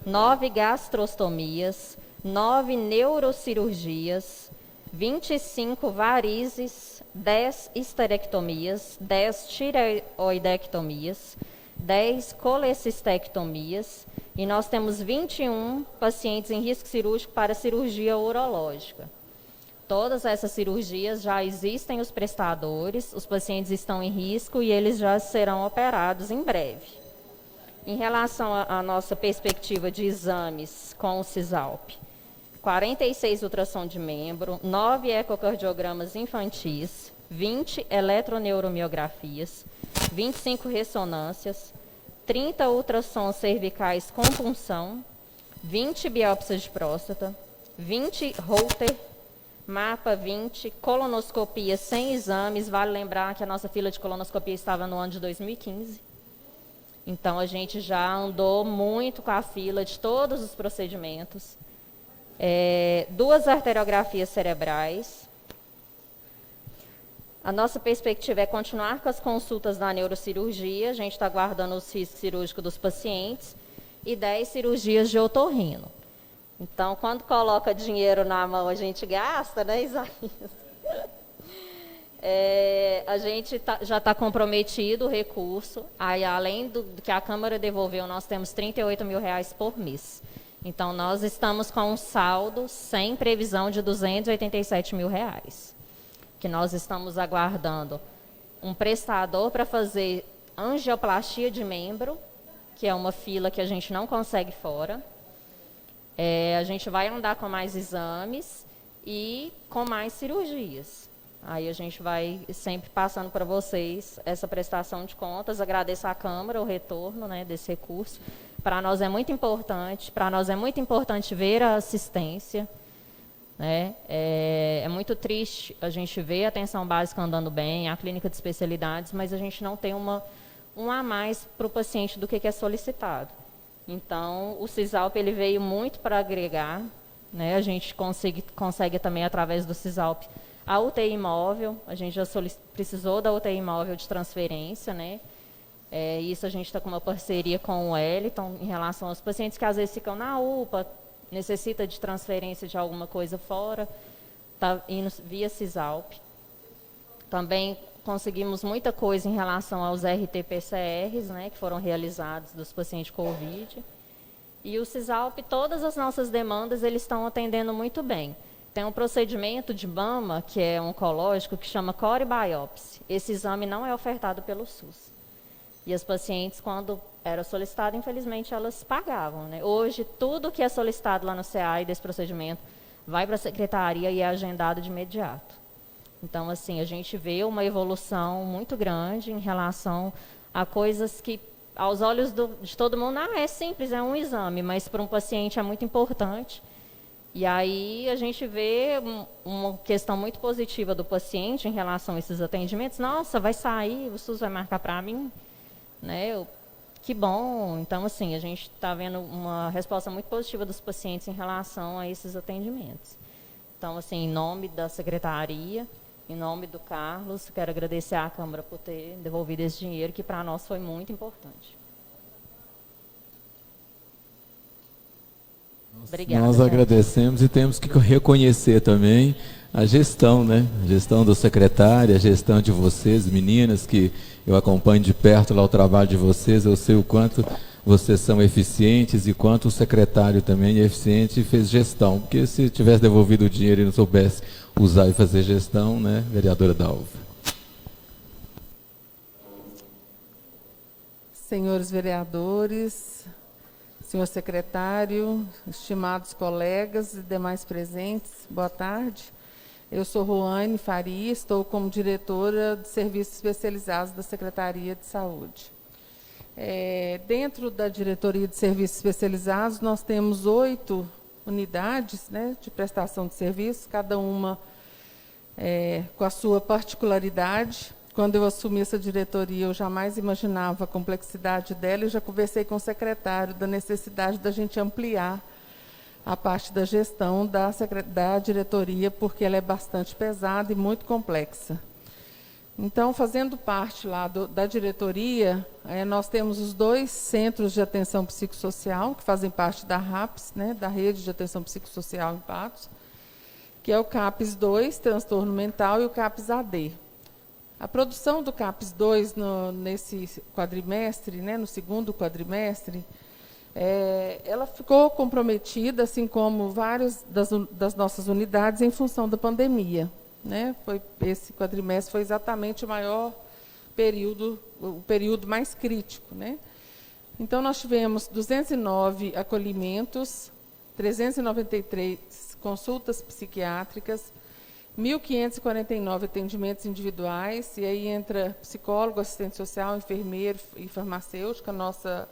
9 gastrostomias, 9 neurocirurgias, 25 varizes, 10 histerectomias, 10 tireoidectomias, 10 colecistectomias, e nós temos 21 pacientes em risco cirúrgico para cirurgia urológica. Todas essas cirurgias já existem os prestadores, os pacientes estão em risco e eles já serão operados em breve. Em relação à nossa perspectiva de exames com o Cisalp, 46 ultrassom de membro, 9 ecocardiogramas infantis, 20 eletroneuromografias, 25 ressonâncias, 30 ultrassons cervicais com punção, 20 biópsias de próstata, 20 Holter, mapa 20, colonoscopia sem exames. Vale lembrar que a nossa fila de colonoscopia estava no ano de 2015. Então, a gente já andou muito com a fila de todos os procedimentos. 2 arteriografias cerebrais. A nossa perspectiva é continuar com as consultas na neurocirurgia. A gente está aguardando os riscos cirúrgicos dos pacientes. E 10 cirurgias de otorrino. Então, quando coloca dinheiro na mão, a gente gasta, né, Isaías? A gente já está comprometido o recurso. Aí, além do que a Câmara devolveu, nós temos R$38 mil por mês. Então, nós estamos com um saldo sem previsão de R$287 mil, que nós estamos aguardando um prestador para fazer angioplastia de membro, que é uma fila que a gente não consegue fora. A gente vai andar com mais exames e com mais cirurgias. Aí a gente vai sempre passando para vocês essa prestação de contas. Agradeço à Câmara o retorno, né, desse recurso. Para nós é muito importante, ver a assistência. Né? É muito triste a gente ver a atenção básica andando bem, a clínica de especialidades, mas a gente não tem um a mais para o paciente do que é solicitado. Então, o Cisalp ele veio muito para agregar, né? A gente consegue também, através do Cisalp, a UTI móvel. A gente já precisou da UTI móvel de transferência, né? Isso a gente está com uma parceria com o Wellington, em relação aos pacientes que às vezes ficam na UPA, necessita de transferência de alguma coisa fora, está indo via Cisalp. Também conseguimos muita coisa em relação aos RT-PCRs, né, que foram realizados dos pacientes COVID. E o Cisalp, todas as nossas demandas, eles estão atendendo muito bem. Tem um procedimento de mama, que é oncológico, que chama core biopsy. Esse exame não é ofertado pelo SUS. E as pacientes, quando era solicitado, infelizmente, elas pagavam. Né? Hoje, tudo que é solicitado lá no CEAI desse procedimento vai para a secretaria e é agendado de imediato. Então, assim, a gente vê uma evolução muito grande em relação a coisas que, aos olhos de todo mundo, é simples, é um exame, mas para um paciente é muito importante. E aí a gente vê uma questão muito positiva do paciente em relação a esses atendimentos. Nossa, vai sair, o SUS vai marcar para mim, né? Que bom. Então, assim, a gente está vendo uma resposta muito positiva dos pacientes em relação a esses atendimentos. Então, assim, em nome da secretaria, em nome do Carlos, quero agradecer à Câmara por ter devolvido esse dinheiro, que para nós foi muito importante. Obrigada. Nós agradecemos e temos que reconhecer também a gestão, né? A gestão do secretário, a gestão de vocês, meninas, que eu acompanho de perto lá o trabalho de vocês, eu sei o quanto vocês são eficientes e quanto o secretário também é eficiente e fez gestão. Porque se tivesse devolvido o dinheiro e não soubesse usar e fazer gestão, né, 'vereadora Dalva? 'Vereadora Dalva. senhores vereadores, senhor secretário, estimados colegas e demais presentes, boa tarde. Eu sou Ruane Faria, estou como diretora de Serviços Especializados da Secretaria de Saúde. Dentro da Diretoria de Serviços Especializados, nós temos 8 unidades, né, de prestação de serviços, cada uma com a sua particularidade. Quando eu assumi essa diretoria, eu jamais imaginava a complexidade dela e já conversei com o secretário da necessidade da gente ampliar a parte da gestão da diretoria, porque ela é bastante pesada e muito complexa. Então, fazendo parte lá da diretoria, nós temos os 2 centros de atenção psicossocial, que fazem parte da RAPS, né, da Rede de Atenção Psicossocial em Patos, que é o CAPS 2, transtorno mental, e o CAPS AD. A produção do CAPS 2 nesse quadrimestre, né, no segundo quadrimestre, ela ficou comprometida, assim como várias das nossas unidades, em função da pandemia. Né? Esse quadrimestre foi exatamente o maior período, o período mais crítico. Né? Então, nós tivemos 209 acolhimentos, 393 consultas psiquiátricas, 1.549 atendimentos individuais, e aí entra psicólogo, assistente social, enfermeiro e farmacêutica. Nossa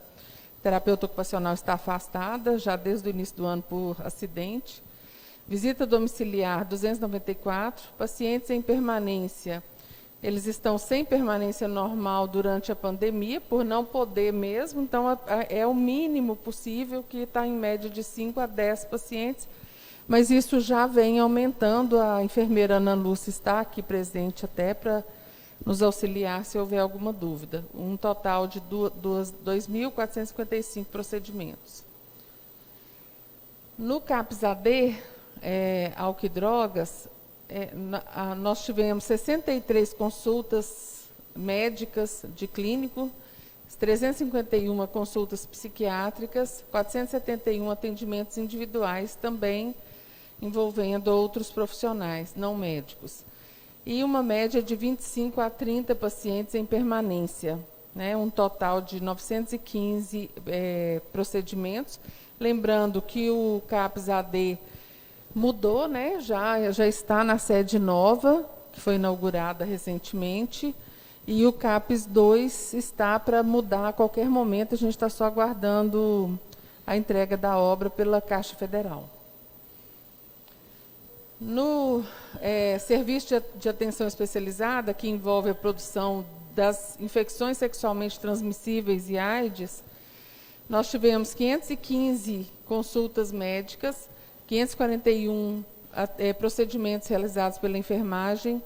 terapeuta ocupacional está afastada, já desde o início do ano por acidente. Visita domiciliar, 294. Pacientes em permanência, eles estão sem permanência normal durante a pandemia, por não poder mesmo, então é o mínimo possível, que está em média de 5 a 10 pacientes, mas isso já vem aumentando. A enfermeira Ana Lúcia está aqui presente até para nos auxiliar se houver alguma dúvida. Um total de 2.455 procedimentos. No CAPS AD, álcool e drogas, nós tivemos 63 consultas médicas de clínico, 351 consultas psiquiátricas, 471 atendimentos individuais, também envolvendo outros profissionais, não médicos. E uma média de 25 a 30 pacientes em permanência, né, um total de 915 procedimentos. Lembrando que o CAPS AD mudou, né, já está na sede nova, que foi inaugurada recentemente, e o CAPS 2 está para mudar a qualquer momento. A gente está só aguardando a entrega da obra pela Caixa Federal. No serviço de atenção especializada, que envolve a produção das infecções sexualmente transmissíveis e AIDS, nós tivemos 515 consultas médicas, 541 procedimentos realizados pela enfermagem,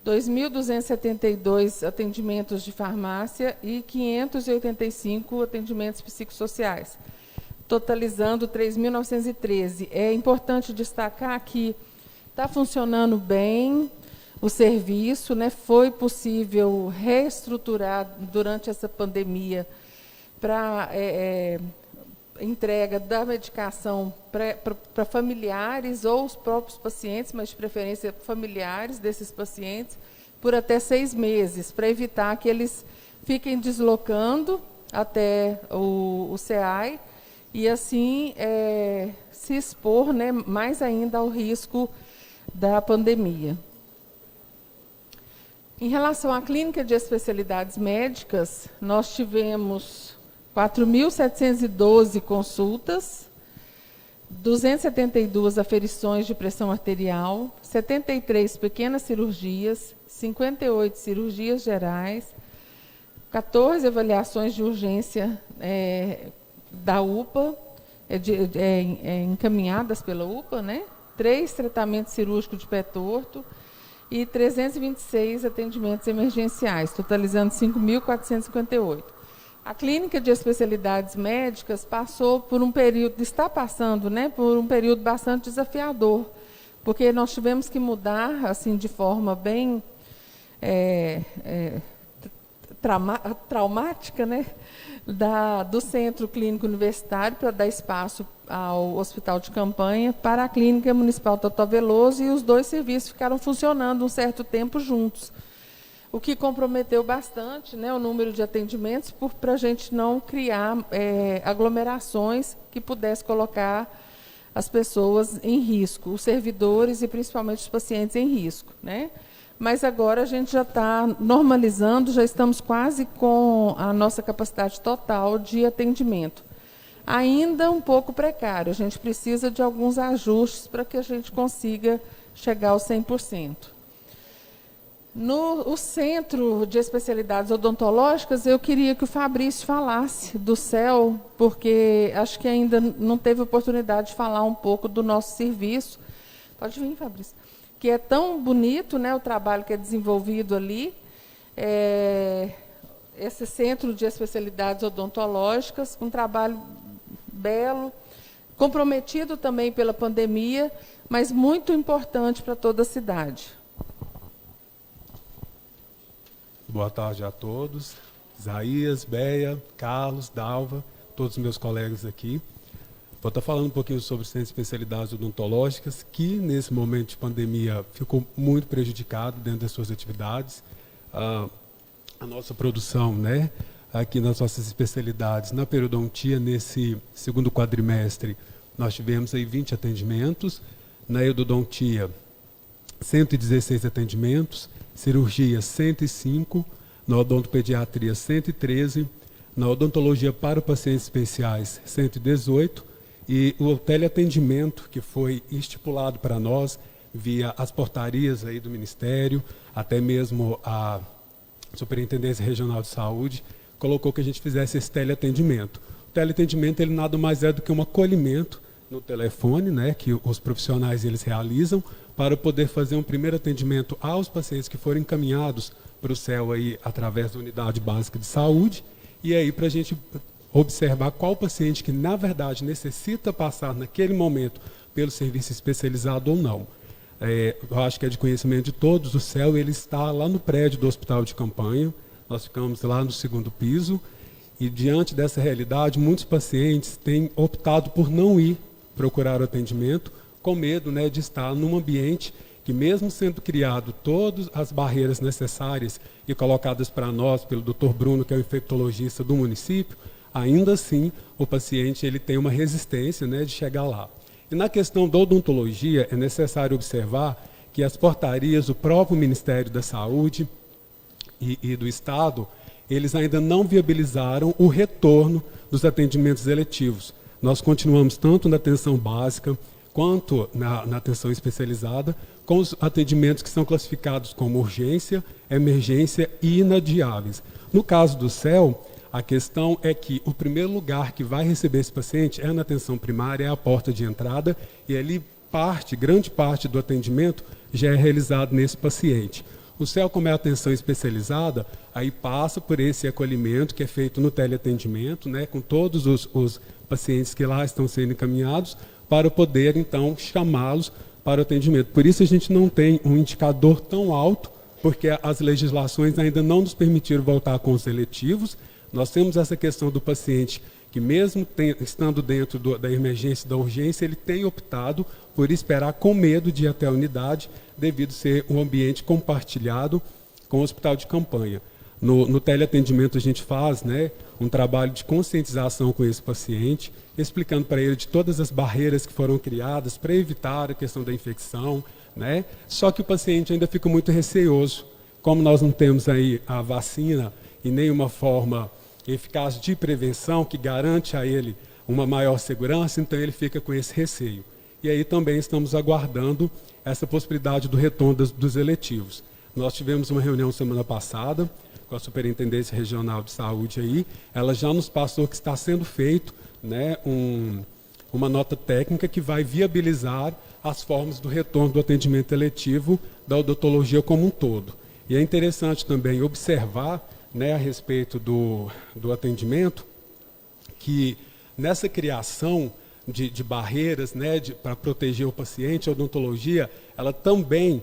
2.272 atendimentos de farmácia e 585 atendimentos psicossociais, totalizando 3.913. É importante destacar que está funcionando bem o serviço, né? Foi possível reestruturar durante essa pandemia para entrega da medicação para familiares ou os próprios pacientes, mas de preferência familiares desses pacientes, por até 6 meses, para evitar que eles fiquem deslocando até o CEAI e, assim, se expor, né, mais ainda ao risco da pandemia. Em relação à clínica de especialidades médicas, nós tivemos 4.712 consultas, 272 aferições de pressão arterial, 73 pequenas cirurgias, 58 cirurgias gerais, 14 avaliações de urgência da UPA, encaminhadas pela UPA, né? 3 tratamentos cirúrgicos de pé torto e 326 atendimentos emergenciais, totalizando 5.458. A clínica de especialidades médicas passou por um período, está passando, né, por um período bastante desafiador, porque nós tivemos que mudar, assim, de forma bem traumática, né, do Centro Clínico Universitário, para dar espaço ao Hospital de Campanha, para a Clínica Municipal Totó Veloso, e os 2 serviços ficaram funcionando um certo tempo juntos. o que comprometeu bastante, né, o número de atendimentos, para a gente não criar aglomerações que pudesse colocar as pessoas em risco, os servidores e principalmente os pacientes em risco, né? Mas agora a gente já está normalizando, já estamos quase com a nossa capacidade total de atendimento. Ainda um pouco precário, a gente precisa de alguns ajustes para que a gente consiga chegar aos 100%. No Centro de Especialidades Odontológicas, eu queria que o Fabrício falasse do CEL, porque acho que ainda não teve oportunidade de falar um pouco do nosso serviço. Pode vir, Fabrício. Que é tão bonito, né, o trabalho que é desenvolvido ali. Esse Centro de Especialidades Odontológicas, um trabalho belo, comprometido também pela pandemia, mas muito importante para toda a cidade. Boa tarde a todos. Isaías, Beia, Carlos, Dalva, todos os meus colegas aqui. Vou estar falando um pouquinho sobre o Centro de Especialidades Odontológicas, que nesse momento de pandemia ficou muito prejudicado dentro das suas atividades. A nossa produção, né, aqui nas nossas especialidades, na periodontia, nesse segundo quadrimestre, nós tivemos aí 20 atendimentos, na endodontia, 116 atendimentos, cirurgia 105, na odontopediatria 113, na odontologia para pacientes especiais 118 e o teleatendimento que foi estipulado para nós via as portarias aí do Ministério, até mesmo a Superintendência Regional de Saúde, colocou que a gente fizesse esse teleatendimento. O teleatendimento ele nada mais é do que um acolhimento no telefone, né, que os profissionais eles realizam para poder fazer um primeiro atendimento aos pacientes que forem encaminhados para o CEL aí através da unidade básica de saúde, e aí para a gente observar qual paciente que na verdade necessita passar naquele momento pelo serviço especializado ou não. Eu acho que é de conhecimento de todos, o CEL ele está lá no prédio do hospital de campanha, nós ficamos lá no 2º piso, e diante dessa realidade, muitos pacientes têm optado por não ir procurar o atendimento, com medo, né, de estar num ambiente que, mesmo sendo criado todas as barreiras necessárias e colocadas para nós pelo Dr. Bruno, que é o infectologista do município, ainda assim o paciente ele tem uma resistência, né, de chegar lá. E na questão da odontologia, é necessário observar que as portarias do próprio Ministério da Saúde e do Estado, eles ainda não viabilizaram o retorno dos atendimentos eletivos. Nós continuamos tanto na atenção básica, quanto na atenção especializada, com os atendimentos que são classificados como urgência, emergência e inadiáveis. No caso do CEL, a questão é que o primeiro lugar que vai receber esse paciente é na atenção primária, é a porta de entrada, e ali grande parte do atendimento já é realizado nesse paciente. O CEL, como é a atenção especializada, aí passa por esse acolhimento que é feito no teleatendimento, né, com todos os pacientes que lá estão sendo encaminhados, para poder, então, chamá-los para o atendimento. Por isso a gente não tem um indicador tão alto, porque as legislações ainda não nos permitiram voltar com os eletivos. Nós temos essa questão do paciente que, mesmo estando dentro da emergência e da urgência, ele tem optado por esperar com medo de ir até a unidade, devido ser um ambiente compartilhado com o hospital de campanha. No teleatendimento a gente faz, né, um trabalho de conscientização com esse paciente, explicando para ele de todas as barreiras que foram criadas para evitar a questão da infecção, né? Só que o paciente ainda fica muito receoso. Como nós não temos aí a vacina e nenhuma forma eficaz de prevenção que garante a ele uma maior segurança, então ele fica com esse receio. E aí também estamos aguardando essa possibilidade do retorno dos eletivos. Nós tivemos uma reunião semana passada com a Superintendência Regional de Saúde aí, ela já nos passou que está sendo feito, né, uma nota técnica que vai viabilizar as formas do retorno do atendimento eletivo da odontologia como um todo. E é interessante também observar, né, a respeito do atendimento, que nessa criação de barreiras, né, para proteger o paciente, a odontologia, ela também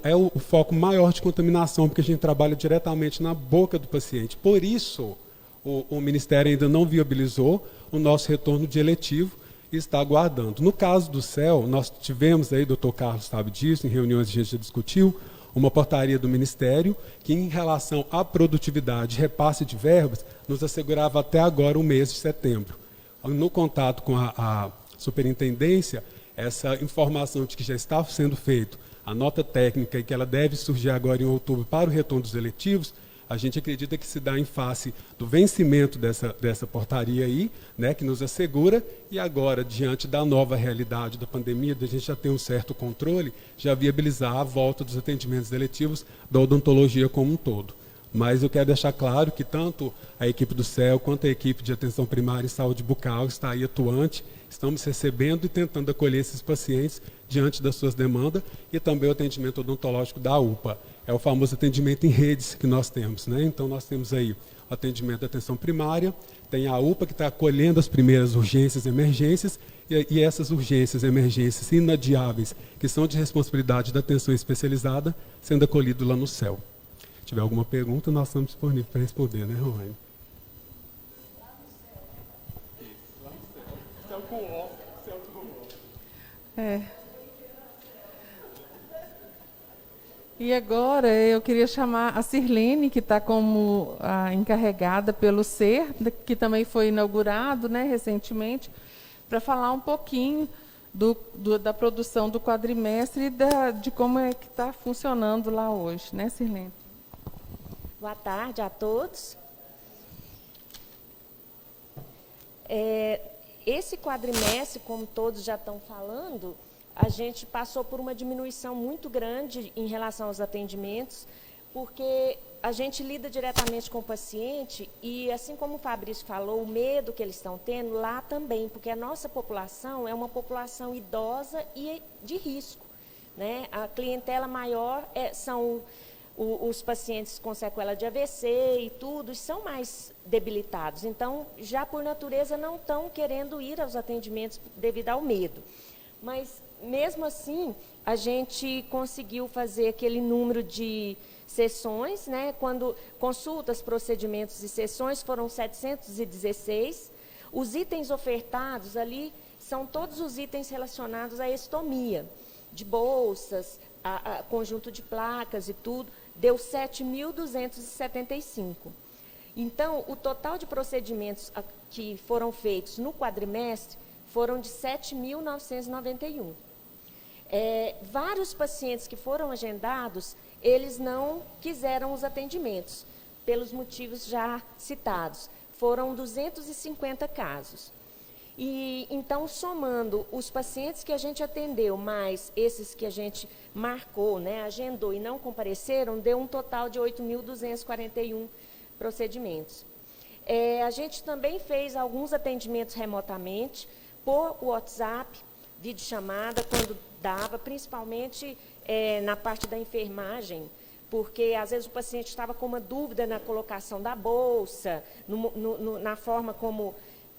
é o foco maior de contaminação, porque a gente trabalha diretamente na boca do paciente. Por isso, o Ministério ainda não viabilizou o nosso retorno de eletivo e está aguardando. No caso do CEL, nós tivemos aí, o Dr. Carlos sabe disso, em reuniões a gente já discutiu, uma portaria do Ministério que, em relação à produtividade e repasse de verbas, nos assegurava até agora o mês de setembro. No contato com a superintendência, essa informação de que já está sendo feito a nota técnica e que ela deve surgir agora em outubro para o retorno dos eletivos, a gente acredita que se dá em face do vencimento dessa portaria aí, né, que nos assegura, e agora, diante da nova realidade da pandemia, da gente já ter um certo controle, já viabilizar a volta dos atendimentos eletivos da odontologia como um todo. Mas eu quero deixar claro que tanto a equipe do CEL quanto a equipe de atenção primária em saúde bucal está aí atuante, estamos recebendo e tentando acolher esses pacientes diante das suas demandas, e também o atendimento odontológico da UPA. É o famoso atendimento em redes que nós temos, né? Então, nós temos aí o atendimento da atenção primária, tem a UPA que está acolhendo as primeiras urgências e emergências, e essas urgências e emergências inadiáveis, que são de responsabilidade da atenção especializada, sendo acolhido lá no CEL. Se tiver alguma pergunta, nós estamos disponíveis para responder, né, Roane? E agora eu queria chamar a Sirlene, que está como a encarregada pelo SER, que também foi inaugurado, né, recentemente, para falar um pouquinho da produção do quadrimestre e de como é que está funcionando lá hoje, né, Sirlene? Boa tarde a todos. Esse quadrimestre, como todos já estão falando, a gente passou por uma diminuição muito grande em relação aos atendimentos, porque a gente lida diretamente com o paciente e, assim como o Fabrício falou, o medo que eles estão tendo lá também, porque a nossa população é uma população idosa e de risco, né? A clientela maior são os pacientes com sequela de AVC e tudo, são mais debilitados. Então, já por natureza, não estão querendo ir aos atendimentos devido ao medo. Mas, mesmo assim, a gente conseguiu fazer aquele número de sessões, né? Quando consultas, procedimentos e sessões foram 716. Os itens ofertados ali são todos os itens relacionados à estomia, de bolsas, a conjunto de placas e tudo, deu 7.275. Então, o total de procedimentos que foram feitos no quadrimestre foram de 7.991. Vários pacientes que foram agendados, eles não quiseram os atendimentos, pelos motivos já citados. Foram 250 casos. E, então, somando os pacientes que a gente atendeu, mais esses que a gente marcou, né, agendou e não compareceram, deu um total de 8.241 procedimentos. A gente também fez alguns atendimentos remotamente, por WhatsApp, videochamada, quando dava, principalmente na parte da enfermagem, porque às vezes o paciente estava com uma dúvida na colocação da bolsa, na forma como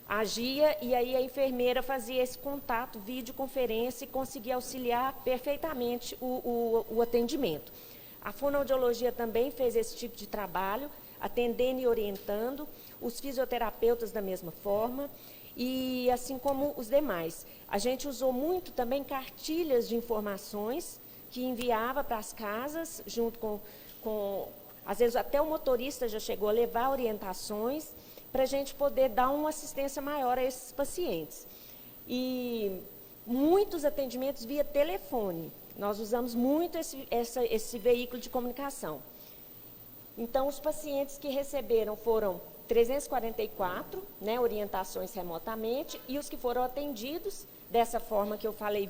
agia, e aí a enfermeira fazia esse contato, videoconferência, e conseguia auxiliar perfeitamente o atendimento. A fonoaudiologia também fez esse tipo de trabalho, atendendo e orientando, os fisioterapeutas da mesma forma, e assim como os demais. A gente usou muito também cartilhas de informações que enviava para as casas, junto com às vezes até o motorista já chegou a levar orientações, para a gente poder dar uma assistência maior a esses pacientes. E muitos atendimentos via telefone. Nós usamos muito esse veículo de comunicação. Então, os pacientes que receberam foram 344, né, orientações remotamente, e os que foram atendidos, dessa forma que eu falei,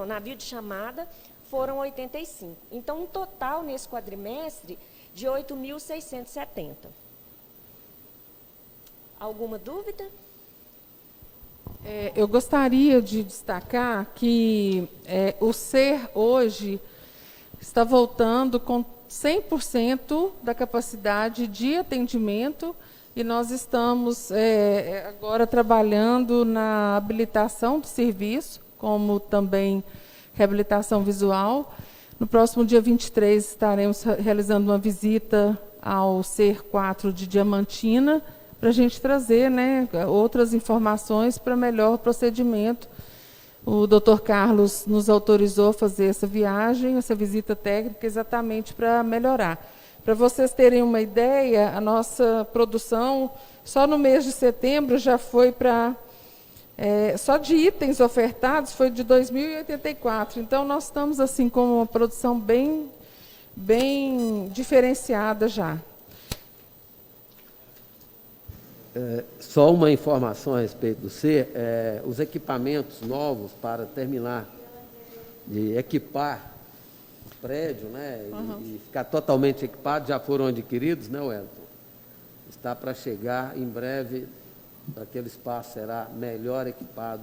na videochamada, foram 85. Então, um total nesse quadrimestre de 8.670. Alguma dúvida? Eu gostaria de destacar que o SER hoje está voltando com 100% da capacidade de atendimento, e nós estamos agora trabalhando na habilitação do serviço, como também reabilitação visual. No próximo dia 23, estaremos realizando uma visita ao SER 4 de Diamantina, para a gente trazer, né, outras informações para melhor procedimento O doutor Carlos nos autorizou a fazer essa viagem, essa visita técnica, exatamente para melhorar. Para vocês terem uma ideia, a nossa produção, só no mês de setembro, já foi para... só de itens ofertados, foi de 2.084. Então, nós estamos assim com uma produção bem diferenciada já. Só uma informação a respeito do C, os equipamentos novos para terminar de equipar o prédio, né, e ficar totalmente equipado, já foram adquiridos, né, Wellington? Está para chegar em breve, aquele espaço será melhor equipado,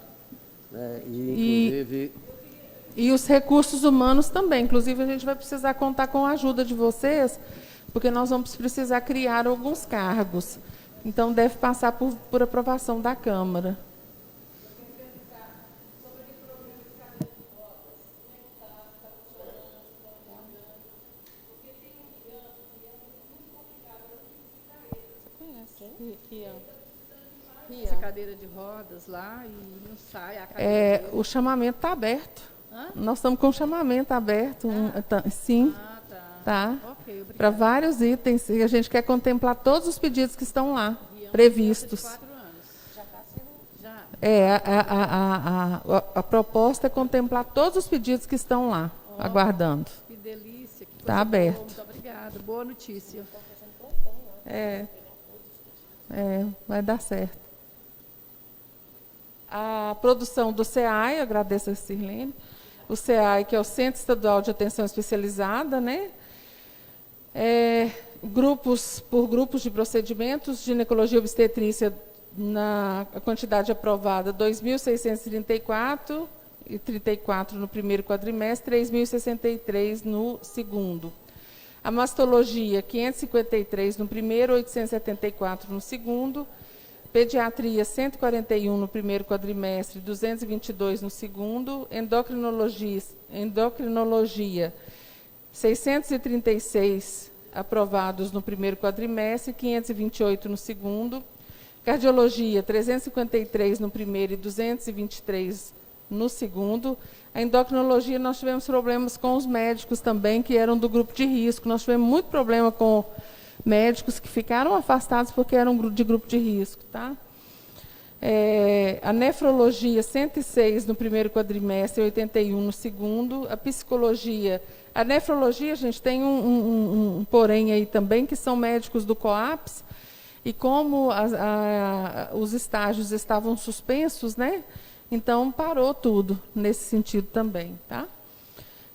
né, inclusive... E os recursos humanos também, inclusive a gente vai precisar contar com a ajuda de vocês, porque nós vamos precisar criar alguns cargos. Então, deve passar por aprovação da Câmara. Essa cadeira de rodas lá e não sai. A cadeira O chamamento está aberto. Hã? Nós estamos com o chamamento aberto. Sim. Tá. Ok, para vários itens. E a gente quer contemplar todos os pedidos que estão lá, previstos. 4 anos. Já está sendo... Já. A proposta é contemplar todos os pedidos que estão lá, aguardando. Que delícia. Que Está aberto. Muito obrigada. Boa notícia. Vai dar certo. A produção do CEAI, agradeço a Sirlene, o CEAI, que é o Centro Estadual de Atenção Especializada, né? Por grupos de procedimentos, ginecologia e obstetrícia, na quantidade aprovada, 2.634 e 34 no primeiro quadrimestre, 3.063 no segundo. A mastologia, 553 no primeiro, 874 no segundo. Pediatria, 141 no primeiro quadrimestre, 222 no segundo. Endocrinologia 636 aprovados no primeiro quadrimestre, 528 no segundo. Cardiologia, 353 no primeiro e 223 no segundo. A endocrinologia, nós tivemos problemas com os médicos também, que eram do grupo de risco. Nós tivemos muito problema com médicos que ficaram afastados porque eram de grupo de risco. Tá? A nefrologia, 106 no primeiro quadrimestre, 81 no segundo. A psicologia... A nefrologia, a gente tem um porém aí também, que são médicos do COAPS, e como os estágios estavam suspensos, né? Então, parou tudo nesse sentido também. Tá?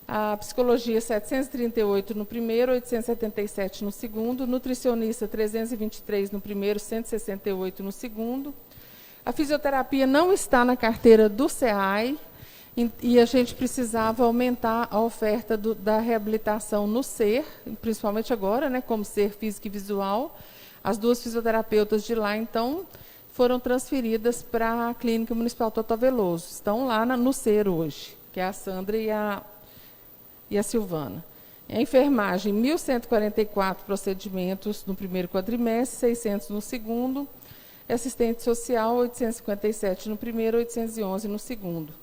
A psicologia, 738 no primeiro, 877 no segundo. Nutricionista, 323 no primeiro, 168 no segundo. A fisioterapia não está na carteira do CEAI, e a gente precisava aumentar a oferta da reabilitação no SER, principalmente agora, né, como SER físico e visual. As duas fisioterapeutas de lá, então, foram transferidas para a Clínica Municipal Totó Veloso. Estão lá no SER hoje, que é a Sandra e a Silvana. A enfermagem, 1.144 procedimentos no primeiro quadrimestre, 600 no segundo. Assistente social, 857 no primeiro, 811 no segundo.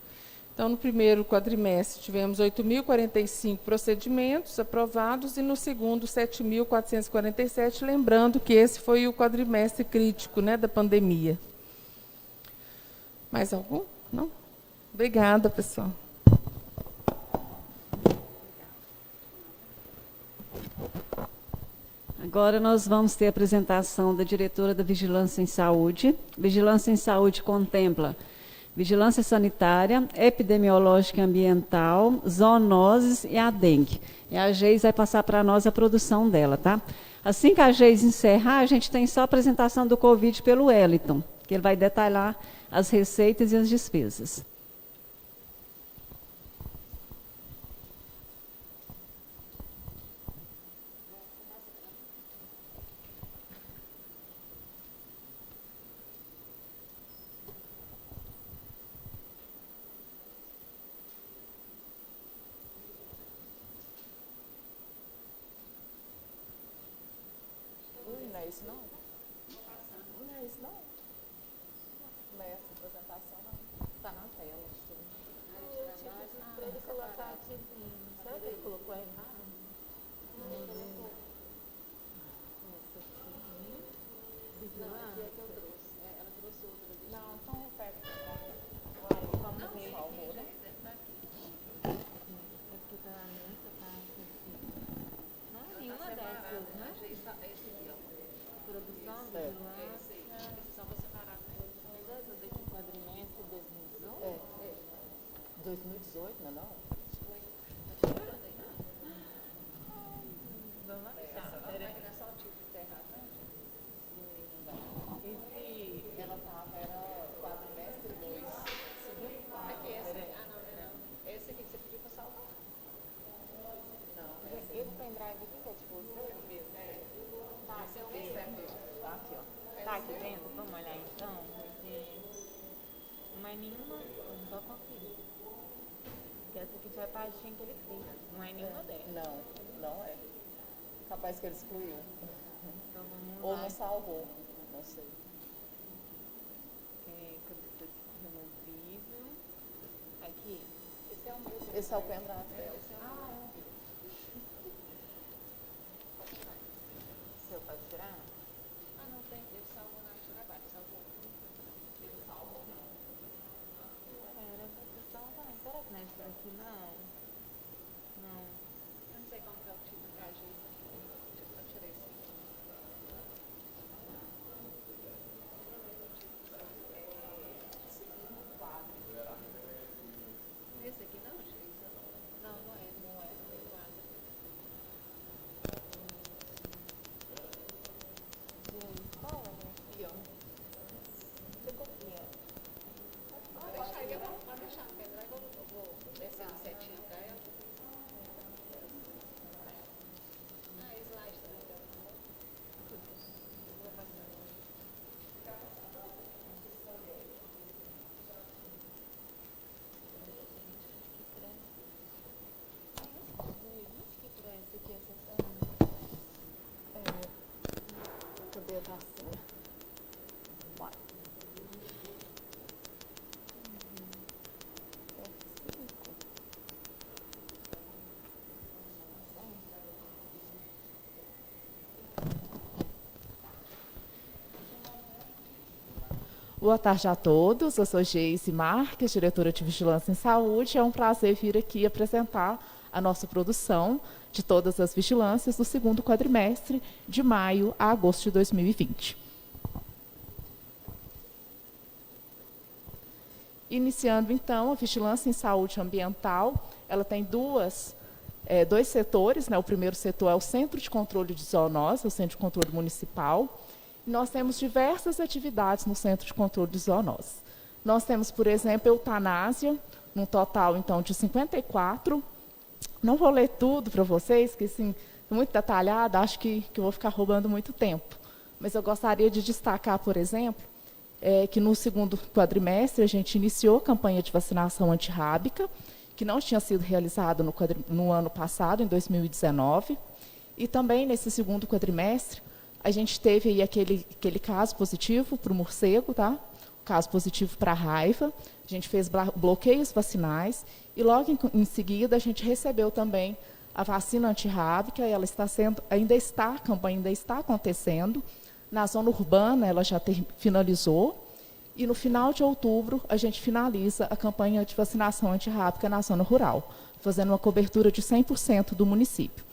Então, no primeiro quadrimestre, tivemos 8.045 procedimentos aprovados e no segundo, 7.447, lembrando que esse foi o quadrimestre crítico, né, da pandemia. Mais algum? Não? Obrigada, pessoal. Agora nós vamos ter a apresentação da diretora da Vigilância em Saúde. Vigilância em Saúde contempla vigilância sanitária, epidemiológica e ambiental, zoonoses e a dengue. E a Geis vai passar para nós a produção dela, tá? Assim que a Geis encerrar, a gente tem só a apresentação do Covid pelo Wellington, que ele vai detalhar as receitas e as despesas. Não é isso não? Não é isso não? Essa apresentação não. Está na tela. Para ele colocar tipo. Será que ele colocou errado? Vamos ver. Essa aqui. Vigilância. Ela trouxe outra. Não, então eu pego. Vamos ver. Aqui tá muita parte aqui. Não é nenhuma dessas, né? Produção, vigilância. Só vou separar todas essas daqui. Quadrimestre 2018? 2018, não é não? Ela estava, era quadrimestre 2. Como é que é essa? Ah, não. Esse aqui que você pediu para salvar. Não, esse pendrive aqui que é de você? Tá, esse é o mesmo. Tá aqui, ó. Tá aqui dentro? Vamos olhar então? Não é nenhuma, só conferir. Porque essa aqui foi a pastinha que ele fez. Não é nenhuma delas. Não é. Capaz que ele excluiu. Então vamos Ou lá. não salvou. Não sei. Cabeça removível. Aqui. Esse é o meu. Esse é o pendrive dela. Seu pode tirar? Ah, não tem. Ele salvou na trabalho. Salvou. Ele salvou, não. Era pra você salvar. Será que não é isso por aqui, não? Não. Eu não sei como que eu tive a agência. Eu tirei esse. Esse aqui não, Sheisa? Não, não é. Não é. Não é quadro. Aqui, ó. Você copia. Pode deixar aí, pode deixar no pendrive. Eu vou descer a setinha pra ela. Ah, slide também dela. Vou passar. Que parece aqui essa Cadê a tacinha? Vai. Boa tarde a todos, eu sou Geise Marques, diretora de Vigilância em Saúde. É um prazer vir aqui apresentar a nossa produção de todas as vigilâncias do segundo quadrimestre, de maio a agosto de 2020. Iniciando, então, a vigilância em saúde ambiental, ela tem dois setores, né? O primeiro setor é o Centro de Controle de Zoonose, o Centro de Controle Municipal. Nós temos diversas atividades no Centro de Controle de Zoonose. Nós temos, por exemplo, eutanásia, num total, então, de 54. Não vou ler tudo para vocês, que, assim, é muito detalhado, acho que eu vou ficar roubando muito tempo. Mas eu gostaria de destacar, por exemplo, que no segundo quadrimestre a gente iniciou a campanha de vacinação antirrábica, que não tinha sido realizada no ano passado, em 2019. E também, nesse segundo quadrimestre, a gente teve aí aquele caso positivo para o morcego, tá? O caso positivo para a raiva. A gente fez bloqueios vacinais e logo em seguida a gente recebeu também a vacina antirrábica. Ela a campanha ainda está acontecendo. Na zona urbana ela já finalizou. E no final de outubro a gente finaliza a campanha de vacinação antirrábica na zona rural, fazendo uma cobertura de 100% do município.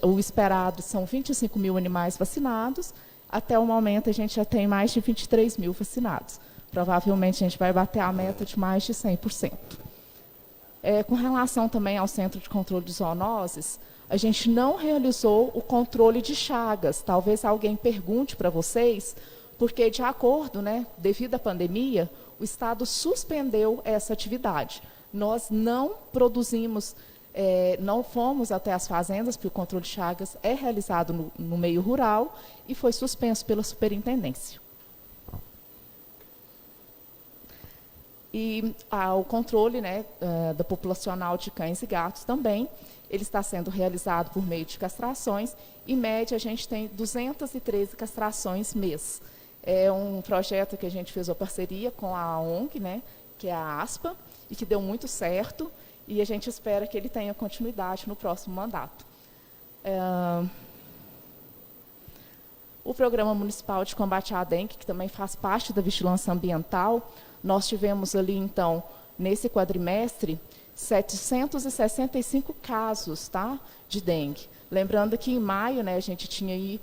O esperado são 25 mil animais vacinados. Até o momento, a gente já tem mais de 23 mil vacinados. Provavelmente, a gente vai bater a meta de mais de 100%. Com relação também ao Centro de Controle de Zoonoses, a gente não realizou o controle de chagas. Talvez alguém pergunte para vocês, porque, de acordo, né, devido à pandemia, o Estado suspendeu essa atividade. Nós não produzimos... não fomos até as fazendas, porque o controle de chagas é realizado no meio rural e foi suspenso pela superintendência. E o controle, né, da populacional de cães e gatos também, ele está sendo realizado por meio de castrações. Em média, a gente tem 213 castrações mês. É um projeto que a gente fez uma parceria com a ONG, né, que é a ASPA, e que deu muito certo, e a gente espera que ele tenha continuidade no próximo mandato. O Programa Municipal de Combate à Dengue, que também faz parte da vigilância ambiental, nós tivemos ali, então, nesse quadrimestre, 765 casos, tá, de dengue. Lembrando que em maio, né, a gente tinha aí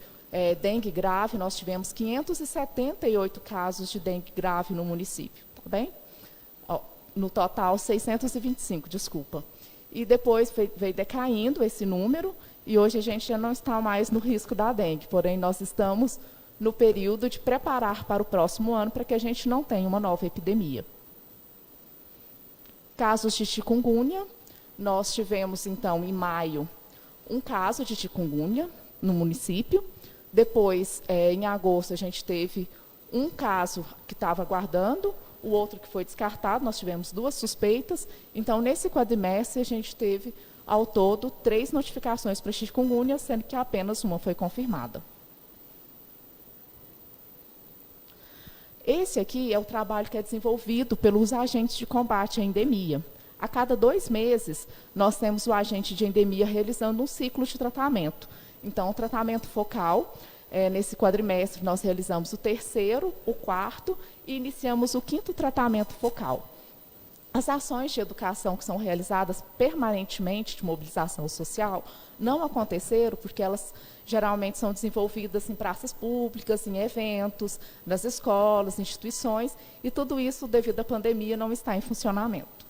dengue grave, nós tivemos 578 casos de dengue grave no município, tá bem? No total, 625, desculpa. E depois veio decaindo esse número, e hoje a gente já não está mais no risco da dengue, porém nós estamos no período de preparar para o próximo ano para que a gente não tenha uma nova epidemia. Casos de chikungunya, nós tivemos, então, em maio, um caso de chikungunya no município. Depois, em agosto, a gente teve um caso que estava aguardando, o outro que foi descartado, nós tivemos 2 suspeitas. Então, nesse quadrimestre, a gente teve, ao todo, 3 notificações para chikungunya, sendo que apenas uma foi confirmada. Esse aqui é o trabalho que é desenvolvido pelos agentes de combate à endemia. A cada 2 meses, nós temos o agente de endemia realizando um ciclo de tratamento. Então, o tratamento focal, nesse quadrimestre, nós realizamos o 3º, o 4º e iniciamos o 5º tratamento focal. As ações de educação que são realizadas permanentemente de mobilização social não aconteceram porque elas geralmente são desenvolvidas em praças públicas, em eventos, nas escolas, instituições, e tudo isso, devido à pandemia, não está em funcionamento.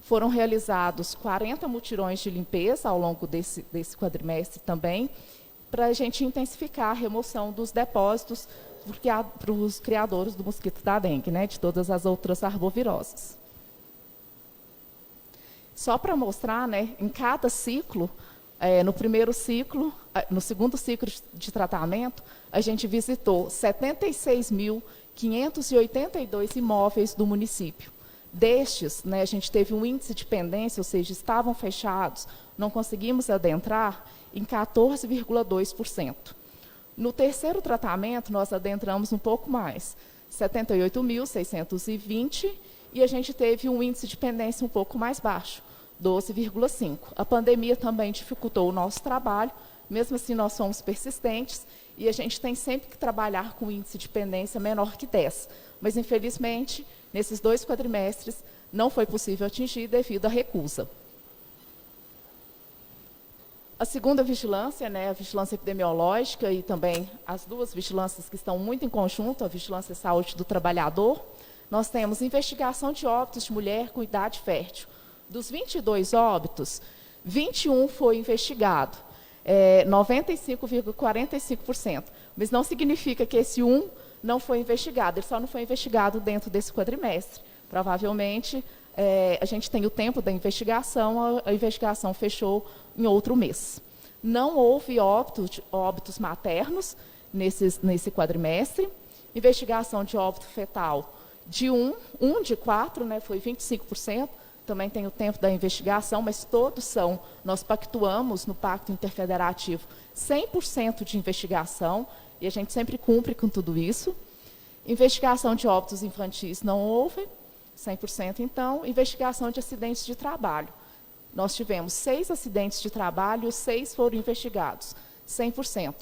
Foram realizados 40 mutirões de limpeza ao longo desse quadrimestre também, para a gente intensificar a remoção dos depósitos para os criadores do mosquito da dengue, né, de todas as outras arboviroses. Só para mostrar, né, em cada ciclo, no primeiro ciclo, no segundo ciclo de tratamento, a gente visitou 76.582 imóveis do município. Destes, né, a gente teve um índice de pendência, ou seja, estavam fechados, não conseguimos adentrar, em 14,2%. No terceiro tratamento, nós adentramos um pouco mais, 78.620, e a gente teve um índice de pendência um pouco mais baixo, 12,5%. A pandemia também dificultou o nosso trabalho, mesmo assim nós somos persistentes, e a gente tem sempre que trabalhar com índice de pendência menor que 10. Mas, infelizmente, nesses 2 quadrimestres, não foi possível atingir devido à recusa. A segunda vigilância, né, a vigilância epidemiológica e também as 2 vigilâncias que estão muito em conjunto, a vigilância e saúde do trabalhador, nós temos investigação de óbitos de mulher com idade fértil. Dos 22 óbitos, 21 foi investigado, 95,45%. Mas não significa que esse 1 não foi investigado, ele só não foi investigado dentro desse quadrimestre. Provavelmente, a gente tem o tempo da investigação, a investigação fechou em outro mês. Não houve óbitos maternos nesse quadrimestre. Investigação de óbito fetal de 1 de 4, né, foi 25%. Também tem o tempo da investigação, mas todos são, nós pactuamos no Pacto Interfederativo 100% de investigação, e a gente sempre cumpre com tudo isso. Investigação de óbitos infantis não houve, 100% então. Investigação de acidentes de trabalho. Nós tivemos 6 acidentes de trabalho, 6 foram investigados, 100%.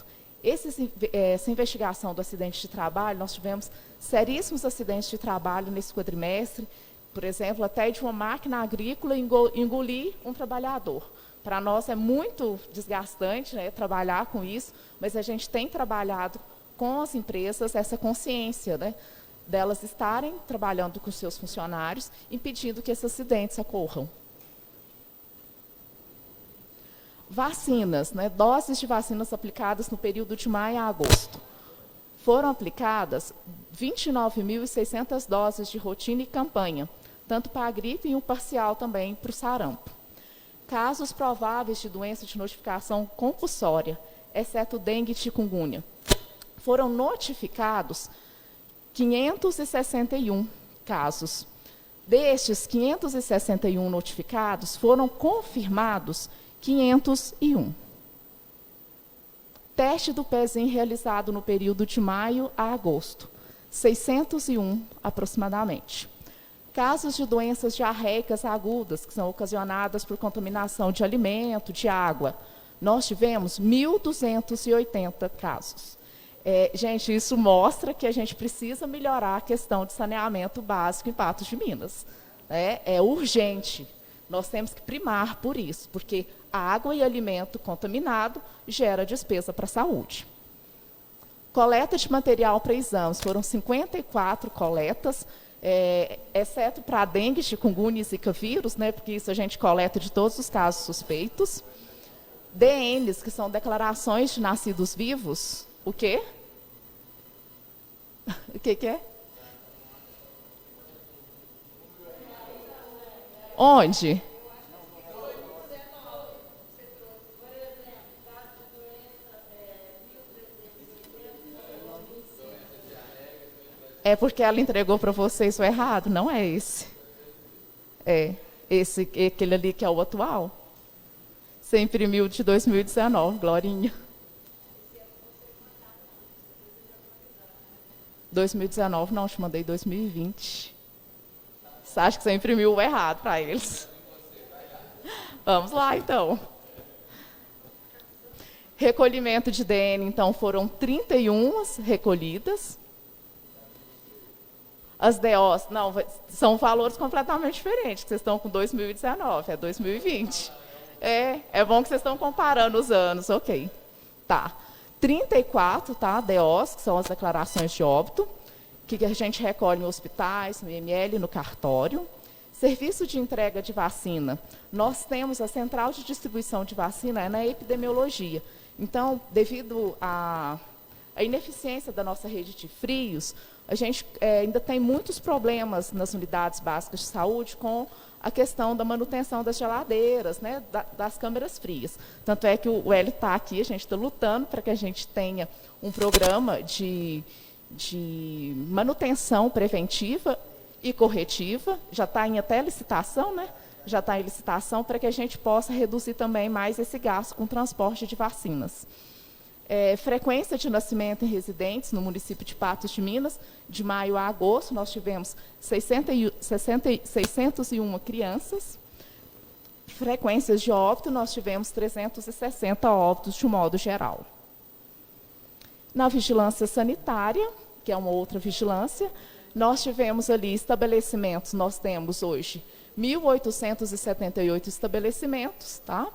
Essa investigação do acidente de trabalho, nós tivemos seríssimos acidentes de trabalho nesse quadrimestre, por exemplo, até de uma máquina agrícola engolir um trabalhador. Para nós é muito desgastante, né, trabalhar com isso, mas a gente tem trabalhado com as empresas essa consciência, né, delas estarem trabalhando com seus funcionários, impedindo que esses acidentes ocorram. Vacinas, né, doses de vacinas aplicadas no período de maio a agosto. Foram aplicadas 29.600 doses de rotina e campanha, tanto para a gripe e um parcial também para o sarampo. Casos prováveis de doença de notificação compulsória, exceto dengue e chikungunya. Foram notificados 561 casos. Destes 561 notificados, foram confirmados 501. Teste do pezinho realizado no período de maio a agosto, 601 aproximadamente. Casos de doenças diarreicas agudas, que são ocasionadas por contaminação de alimento, de água, nós tivemos 1.280 casos. Gente, isso mostra que a gente precisa melhorar a questão de saneamento básico em Patos de Minas. É urgente. Nós temos que primar por isso, porque a água e alimento contaminado gera despesa para a saúde. Coleta de material para exames, foram 54 coletas, exceto para dengue, chikungunya e zika vírus, né, porque isso a gente coleta de todos os casos suspeitos. DNs, que são declarações de nascidos vivos. O quê? O que é? Onde? É porque ela entregou para vocês o errado, não é esse. Aquele ali que é o atual. Você imprimiu de 2019, Glorinha. 2019, não, te mandei 2020. Você acha que você imprimiu o errado para eles? Vamos lá, então. Recolhimento de DN, então, foram 31 recolhidas. As DOs, não, são valores completamente diferentes, que vocês estão com 2019, é 2020. É bom que vocês estão comparando os anos, ok. Tá. 34, tá, DOs, que são as declarações de óbito, que a gente recolhe em hospitais, no IML, no cartório. Serviço de entrega de vacina. Nós temos a central de distribuição de vacina na epidemiologia. Então, devido à ineficiência da nossa rede de frios, a gente ainda tem muitos problemas nas unidades básicas de saúde com a questão da manutenção das geladeiras, né, das câmeras frias. Tanto é que o Hélio está aqui, a gente está lutando para que a gente tenha um programa de manutenção preventiva e corretiva, já está em até licitação, né? Já está em licitação para que a gente possa reduzir também mais esse gasto com transporte de vacinas. Frequência de nascimento em residentes no município de Patos de Minas, de maio a agosto, nós tivemos 601 crianças. Frequências de óbito, nós tivemos 360 óbitos de um modo geral. Na vigilância sanitária, que é uma outra vigilância, nós tivemos ali estabelecimentos, nós temos hoje 1.878 estabelecimentos, tá?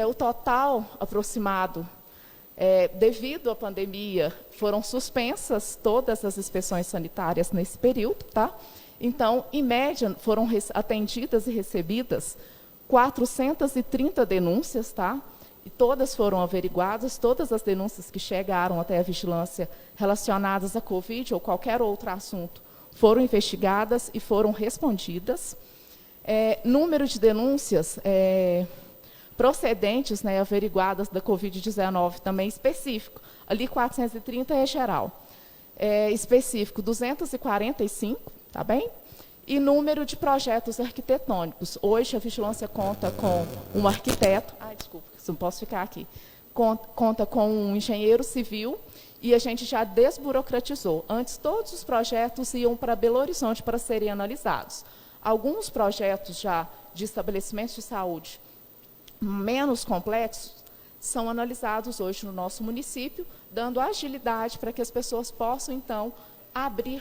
O total aproximado, devido à pandemia, foram suspensas todas as inspeções sanitárias nesse período, tá? Então, em média, foram atendidas e recebidas 430 denúncias, tá? E todas foram averiguadas, todas as denúncias que chegaram até a vigilância relacionadas à Covid ou qualquer outro assunto foram investigadas e foram respondidas. Número de denúncias procedentes, né, averiguadas da Covid-19 também específico. Ali 430 é geral. Específico 245, tá bem? E número de projetos arquitetônicos. Hoje a vigilância conta com um arquiteto, desculpa, não posso ficar aqui, conta com um engenheiro civil e a gente já desburocratizou. Antes todos os projetos iam para Belo Horizonte para serem analisados. Alguns projetos já de estabelecimentos de saúde menos complexos são analisados hoje no nosso município, dando agilidade para que as pessoas possam, então,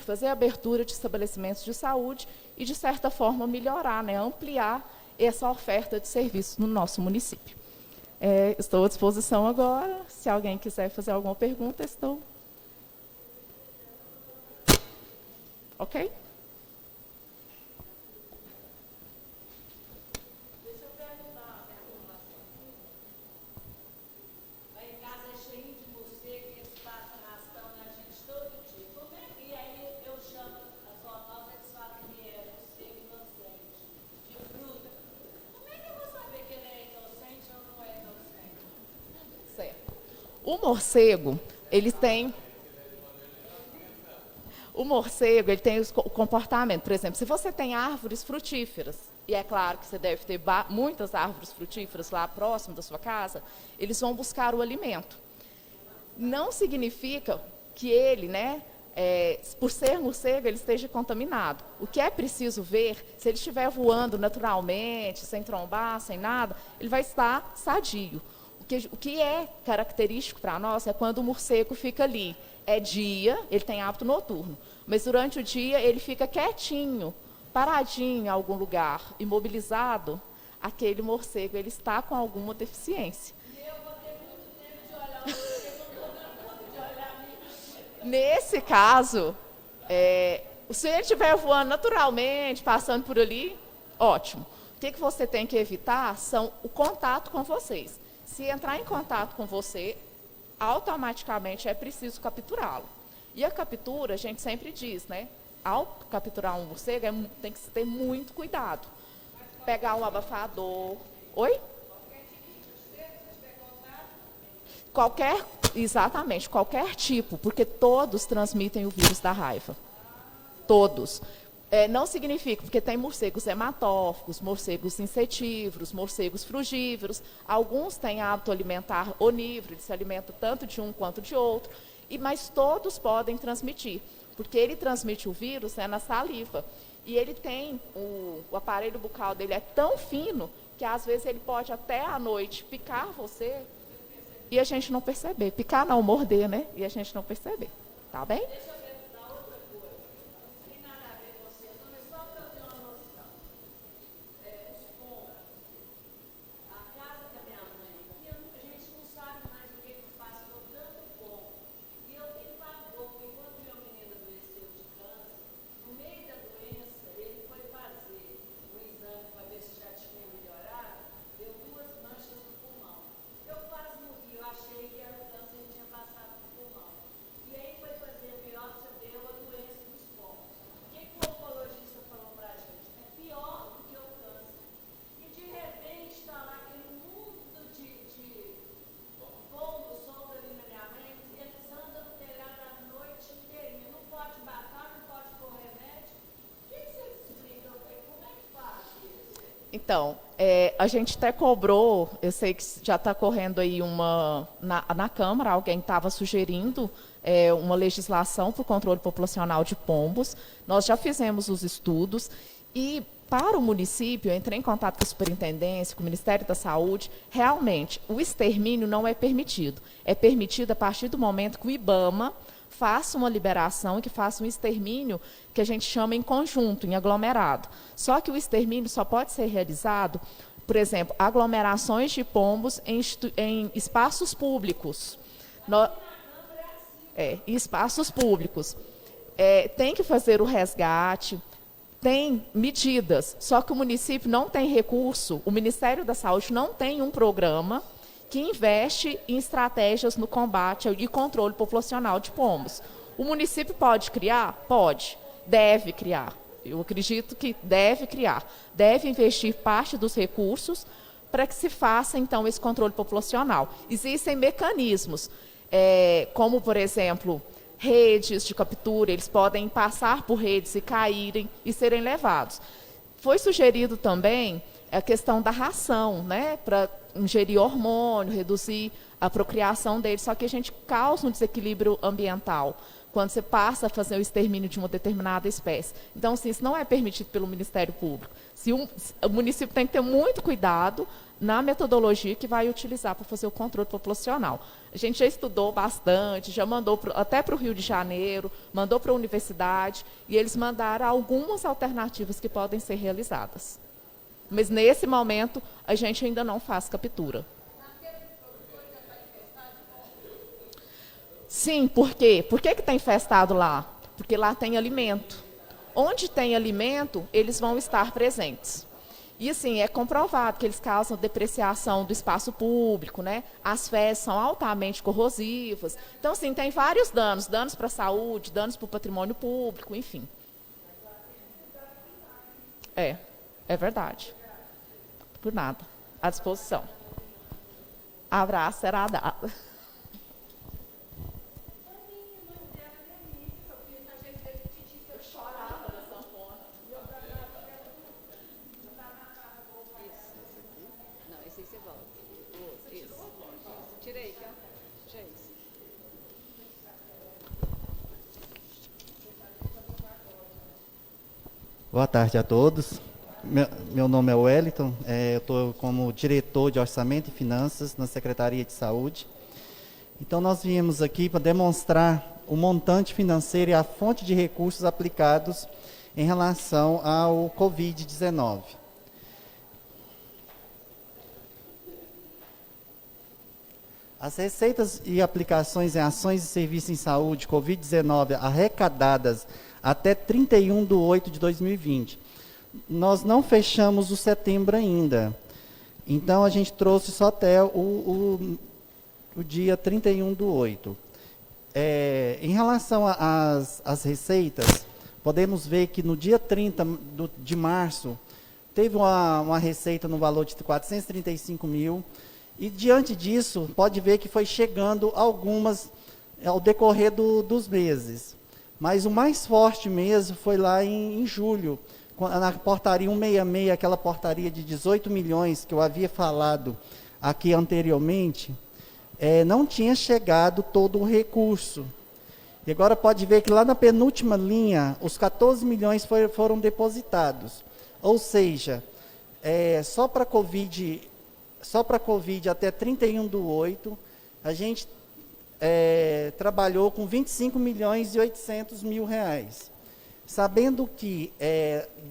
fazer a abertura de estabelecimentos de saúde e, de certa forma, melhorar, né, ampliar essa oferta de serviços no nosso município. Estou à disposição agora. Se alguém quiser fazer alguma pergunta, estou. Ok? O morcego, ele tem o comportamento, por exemplo, se você tem árvores frutíferas, e é claro que você deve ter muitas árvores frutíferas lá próximo da sua casa, eles vão buscar o alimento. Não significa que ele, né, por ser morcego, ele esteja contaminado. O que é preciso ver, se ele estiver voando naturalmente, sem trombar, sem nada, ele vai estar sadio. O que é característico para nós é quando o morcego fica ali. É dia, ele tem hábito noturno, mas durante o dia ele fica quietinho, paradinho em algum lugar, imobilizado. Aquele morcego ele está com alguma deficiência. Nesse caso, se ele estiver voando naturalmente, passando por ali, ótimo. O que você tem que evitar são o contato com vocês. Se entrar em contato com você, automaticamente é preciso capturá-lo. E a captura, a gente sempre diz, né? Ao capturar um morcego, tem que ter muito cuidado. Pegar um abafador. Oi? Exatamente, qualquer tipo, porque todos transmitem o vírus da raiva. Todos. Não significa, porque tem morcegos hematófagos, morcegos insetívoros, morcegos frugívoros, alguns têm hábito alimentar onívoro, se alimentam tanto de um quanto de outro, mas todos podem transmitir, porque ele transmite o vírus na saliva. E ele tem, o aparelho bucal dele é tão fino, que às vezes ele pode até à noite picar você, e a gente não perceber. Picar não, morder, né? E a gente não perceber. Tá bem? Então, a gente até cobrou, eu sei que já está correndo aí na Câmara, alguém estava sugerindo uma legislação para o controle populacional de pombos. Nós já fizemos os estudos e, para o município, eu entrei em contato com a superintendência, com o Ministério da Saúde, realmente, o extermínio não é permitido. É permitido a partir do momento que o IBAMA faça uma liberação, que faça um extermínio que a gente chama em conjunto, em aglomerado. Só que o extermínio só pode ser realizado, por exemplo, aglomerações de pombos em espaços públicos. Em espaços públicos. Tem que fazer o resgate, tem medidas, só que o município não tem recurso, o Ministério da Saúde não tem um programa que investe em estratégias no combate e controle populacional de pombos. O município pode criar? Pode. Deve criar. Eu acredito que deve criar. Deve investir parte dos recursos para que se faça, então, esse controle populacional. Existem mecanismos, como, por exemplo, redes de captura, eles podem passar por redes e caírem e serem levados. Foi sugerido também a questão da ração, né, para ingerir hormônio, reduzir a procriação deles, só que a gente causa um desequilíbrio ambiental quando você passa a fazer o extermínio de uma determinada espécie. Então, assim, isso não é permitido pelo Ministério Público. O município tem que ter muito cuidado na metodologia que vai utilizar para fazer o controle populacional. A gente já estudou bastante, já mandou até para o Rio de Janeiro, mandou para a universidade, e eles mandaram algumas alternativas que podem ser realizadas. Mas, nesse momento, a gente ainda não faz captura. Sim, por quê? Por que está infestado lá? Porque lá tem alimento. Onde tem alimento, eles vão estar presentes. E, assim, é comprovado que eles causam depreciação do espaço público, né? As fezes são altamente corrosivas. Então, assim, tem vários danos. Danos para a saúde, danos para o patrimônio público, enfim. É verdade. Por nada. À disposição. Abraço será dado. Boa tarde a todos. Meu nome é Wellington, eu estou como diretor de Orçamento e Finanças na Secretaria de Saúde. Então, nós viemos aqui para demonstrar o montante financeiro e a fonte de recursos aplicados em relação ao Covid-19. As receitas e aplicações em ações e serviços em saúde Covid-19 arrecadadas até 31/8/2020. Nós não fechamos o setembro ainda. Então, a gente trouxe só até o dia 31/8. Em relação às receitas, podemos ver que no dia 30 de março, teve uma receita no valor de 435 mil, e diante disso, pode ver que foi chegando algumas ao decorrer dos meses. Mas o mais forte mesmo foi lá em julho, na portaria 166, aquela portaria de 18 milhões que eu havia falado aqui anteriormente, não tinha chegado todo o recurso. E agora pode ver que lá na penúltima linha, os 14 milhões foram depositados. Ou seja, só para Covid até 31/8, a gente trabalhou com 25 milhões e 800 mil reais. Sabendo que,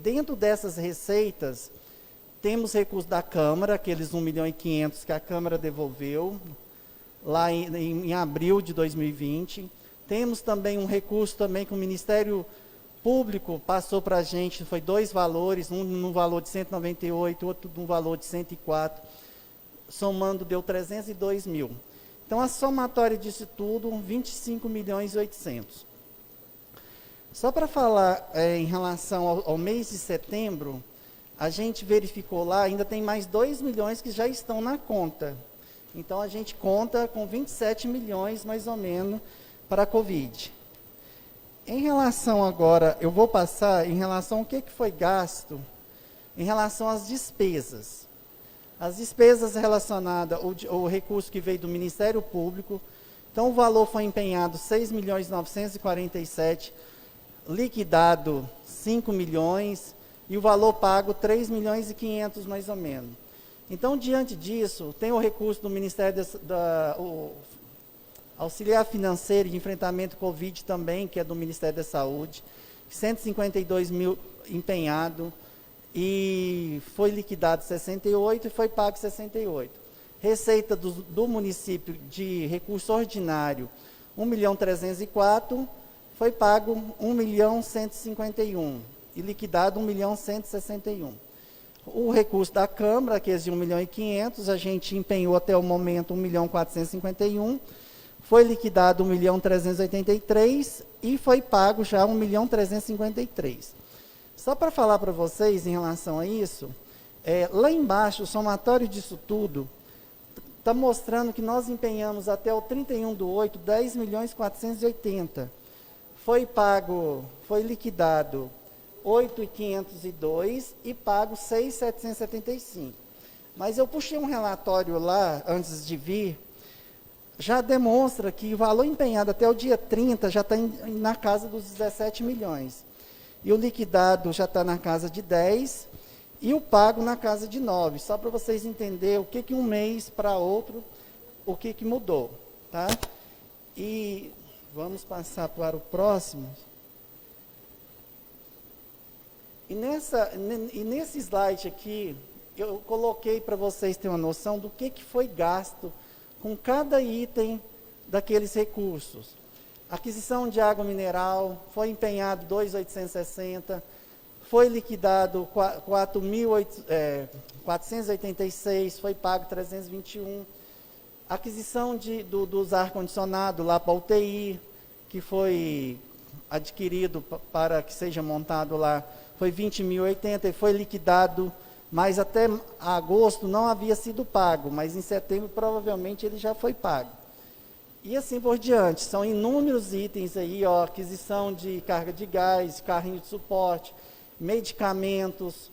dentro dessas receitas, temos recursos da Câmara, aqueles 1.500.000 que a Câmara devolveu, lá em abril de 2020. Temos também um recurso também que o Ministério Público passou para a gente, foi 2 valores, um no valor de 198, outro no valor de 104, somando deu 302 mil. Então, a somatória disso tudo, 25 milhões e 800. Só para falar em relação ao mês de setembro, a gente verificou lá, ainda tem mais 2 milhões que já estão na conta. Então, a gente conta com 27 milhões, mais ou menos, para a Covid. Em relação agora, eu vou passar em relação ao que foi gasto, em relação às despesas. As despesas relacionadas ao recurso que veio do Ministério Público, então o valor foi empenhado 6.947.000, liquidado 5 milhões e o valor pago 3.500.000 mais ou menos. Então, diante disso, tem o recurso do Ministério o Auxiliar Financeiro de Enfrentamento Covid também, que é do Ministério da Saúde, 152 mil empenhado, e foi liquidado 68 e foi pago 68. Receita do município de recurso ordinário, 1.304.000, foi pago 1.151.000 e liquidado 1.161.000. O recurso da Câmara, que é de 1.500.000, a gente empenhou até o momento 1.451.000, foi liquidado 1.383.000 e foi pago já 1.353.000. Só para falar para vocês em relação a isso, lá embaixo, o somatório disso tudo está mostrando que nós empenhamos até o 31/8, 10.480.000. Foi pago, foi liquidado 8.502 e pago 6.775. Mas eu puxei um relatório lá, antes de vir, já demonstra que o valor empenhado até o dia 30 já está na casa dos 17 milhões. E o liquidado já está na casa de 10 e o pago na casa de 9. Só para vocês entenderem o que um mês para outro, o que mudou. Tá? E vamos passar para o próximo. E nesse slide aqui, eu coloquei para vocês terem uma noção do que foi gasto com cada item daqueles recursos. Aquisição de água mineral, foi empenhado 2.860, foi liquidado 4.486, foi pago 321. Aquisição dos ar-condicionado lá para a UTI, que foi adquirido para que seja montado lá, foi 20.080 e foi liquidado, mas até agosto não havia sido pago, mas em setembro provavelmente ele já foi pago. E assim por diante, são inúmeros itens aí, ó, aquisição de carga de gás, carrinho de suporte, medicamentos,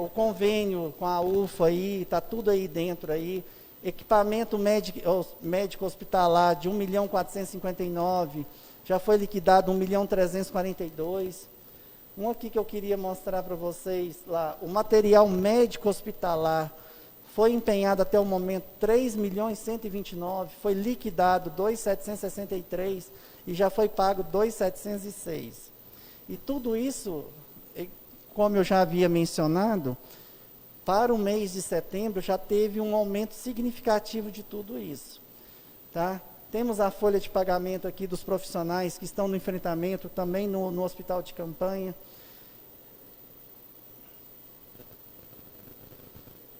o convênio com a UFA aí, está tudo aí dentro aí, equipamento médico hospitalar de 1.459.000, já foi liquidado 1.342.000, Um aqui que eu queria mostrar para vocês, lá, o material médico hospitalar foi empenhado até o momento 3.129.000, foi liquidado 2.763 e já foi pago 2.706. E tudo isso, como eu já havia mencionado, para o mês de setembro já teve um aumento significativo de tudo isso. Tá? Temos a folha de pagamento aqui dos profissionais que estão no enfrentamento, também no hospital de campanha.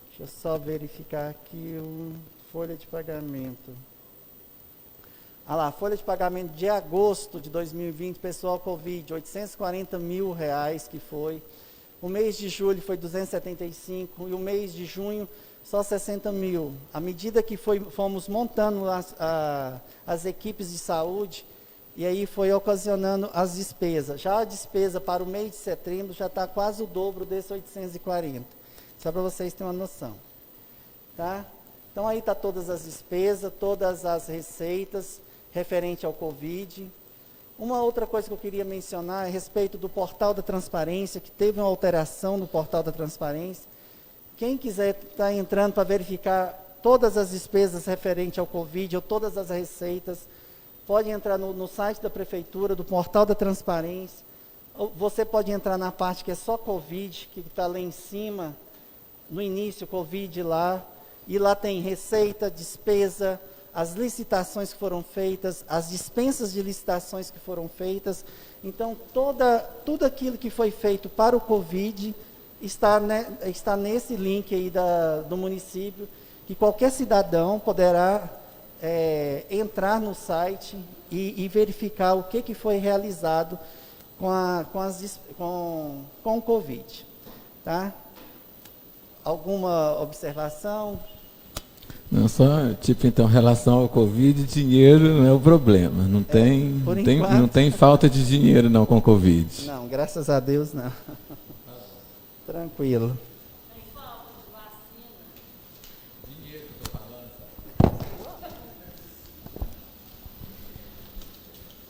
Deixa eu só verificar aqui folha de pagamento. Ah lá, folha de pagamento de agosto de 2020, pessoal Covid, R$840 mil que foi. O mês de julho foi 275 e o mês de junho só 60 mil. À medida que fomos montando as equipes de saúde, e aí foi ocasionando as despesas. Já a despesa para o mês de setembro já está quase o dobro desse 840. Só para vocês terem uma noção. Tá? Então aí está todas as despesas, todas as receitas referente ao Covid. Uma outra coisa que eu queria mencionar é a respeito do portal da transparência, que teve uma alteração no portal da transparência. Quem quiser estar entrando para verificar todas as despesas referentes ao Covid ou todas as receitas, pode entrar no site da Prefeitura, do portal da transparência. Ou você pode entrar na parte que é só Covid, que está lá em cima, no início, Covid lá, e lá tem receita, despesa, as licitações que foram feitas, as dispensas de licitações que foram feitas. Então, tudo aquilo que foi feito para o Covid está nesse link aí do município, que qualquer cidadão poderá entrar no site e verificar o que foi realizado com o Covid. Tá? Alguma observação? Não, só, então, em relação ao Covid, dinheiro não é o problema. Não tem falta de dinheiro, não, com o Covid. Não, graças a Deus, não. Tranquilo. Tem falta de vacina. Dinheiro que eu estou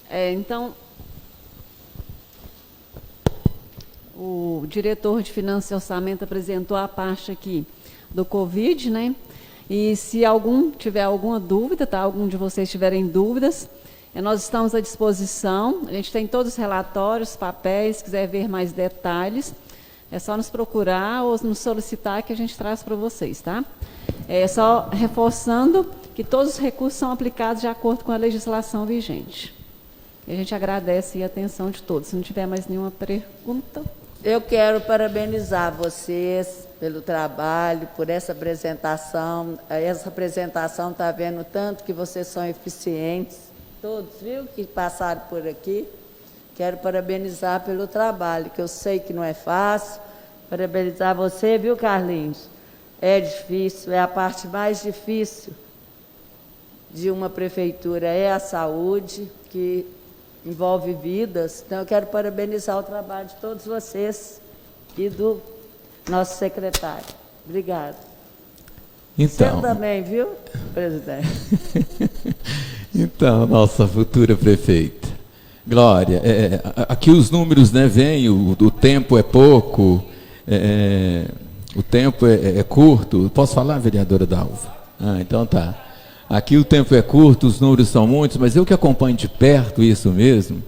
falando. Então, o diretor de Finanças e Orçamento apresentou a parte aqui do Covid, né? E se tiver alguma dúvida, tá? Algum de vocês tiverem dúvidas, nós estamos à disposição. A gente tem todos os relatórios, papéis, se quiser ver mais detalhes, é só nos procurar ou nos solicitar que a gente traz para vocês, tá? Só reforçando que todos os recursos são aplicados de acordo com a legislação vigente. E a gente agradece a atenção de todos. Se não tiver mais nenhuma pergunta... Eu quero parabenizar vocês pelo trabalho, por essa apresentação. Essa apresentação está vendo tanto que vocês são eficientes, todos, viu, que passaram por aqui. Quero parabenizar pelo trabalho, que eu sei que não é fácil. Parabenizar você, viu, Carlinhos? É difícil, é a parte mais difícil de uma prefeitura, é a saúde, que envolve vidas. Então, eu quero parabenizar o trabalho de todos vocês e do nosso secretário. Obrigada. Então, você também, viu, presidente? Então, nossa futura prefeita. Glória, aqui os números, né, vêm, o tempo é pouco, o tempo é curto. Posso falar, vereadora Dalva? Então tá. Aqui o tempo é curto, os números são muitos, mas eu que acompanho de perto isso mesmo,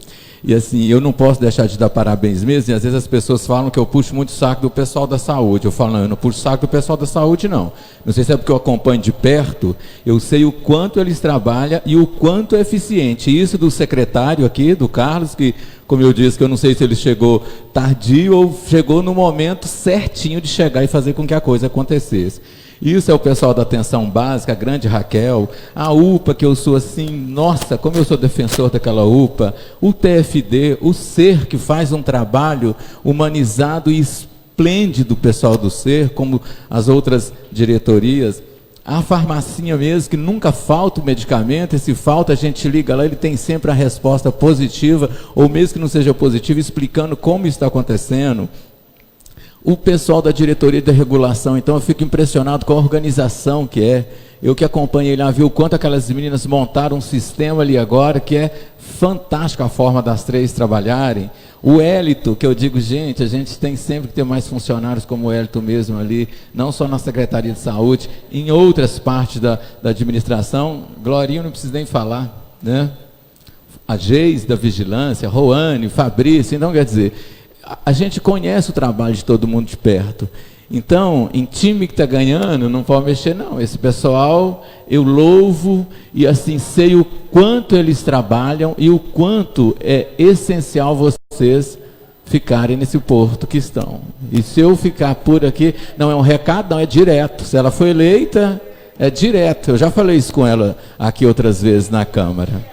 e assim, eu não posso deixar de dar parabéns mesmo, e às vezes as pessoas falam que eu puxo muito o saco do pessoal da saúde. Eu falo, não, eu não puxo o saco do pessoal da saúde, não. Não sei se é porque eu acompanho de perto, eu sei o quanto eles trabalham e o quanto é eficiente. Isso do secretário aqui, do Carlos, que, como eu disse, que eu não sei se ele chegou tardio ou chegou no momento certinho de chegar e fazer com que a coisa acontecesse. Isso é o pessoal da atenção básica, a grande Raquel, a UPA, que eu sou assim, nossa, como eu sou defensor daquela UPA, o TFD, o SER, que faz um trabalho humanizado e esplêndido, o pessoal do SER, como as outras diretorias, a farmacinha mesmo, que nunca falta o medicamento, e se falta a gente liga lá, ele tem sempre a resposta positiva, ou mesmo que não seja positiva, explicando como está acontecendo. O pessoal da diretoria de regulação, então eu fico impressionado com a organização que é. Eu que acompanhei lá, vi o quanto aquelas meninas montaram um sistema ali agora, que é fantástico a forma das três trabalharem. O Hélito, que eu digo, gente, a gente tem sempre que ter mais funcionários como o Hélito mesmo ali, não só na Secretaria de Saúde, em outras partes da administração. Glorinho não precisa nem falar, né? A Geis da Vigilância, Roane, Fabrício. Então, quer dizer, a gente conhece o trabalho de todo mundo de perto. Então, em time que está ganhando, não pode mexer, não. Esse pessoal, eu louvo e assim sei o quanto eles trabalham e o quanto é essencial vocês ficarem nesse porto que estão. E se eu ficar por aqui, não é um recado, não, é direto. Se ela foi eleita, é direto. Eu já falei isso com ela aqui outras vezes na Câmara.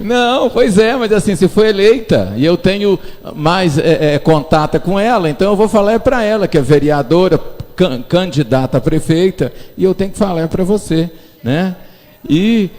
Não, pois é, mas assim, se foi eleita e eu tenho mais contato com ela, então eu vou falar para ela, que é vereadora, candidata a prefeita, e eu tenho que falar para você, né? E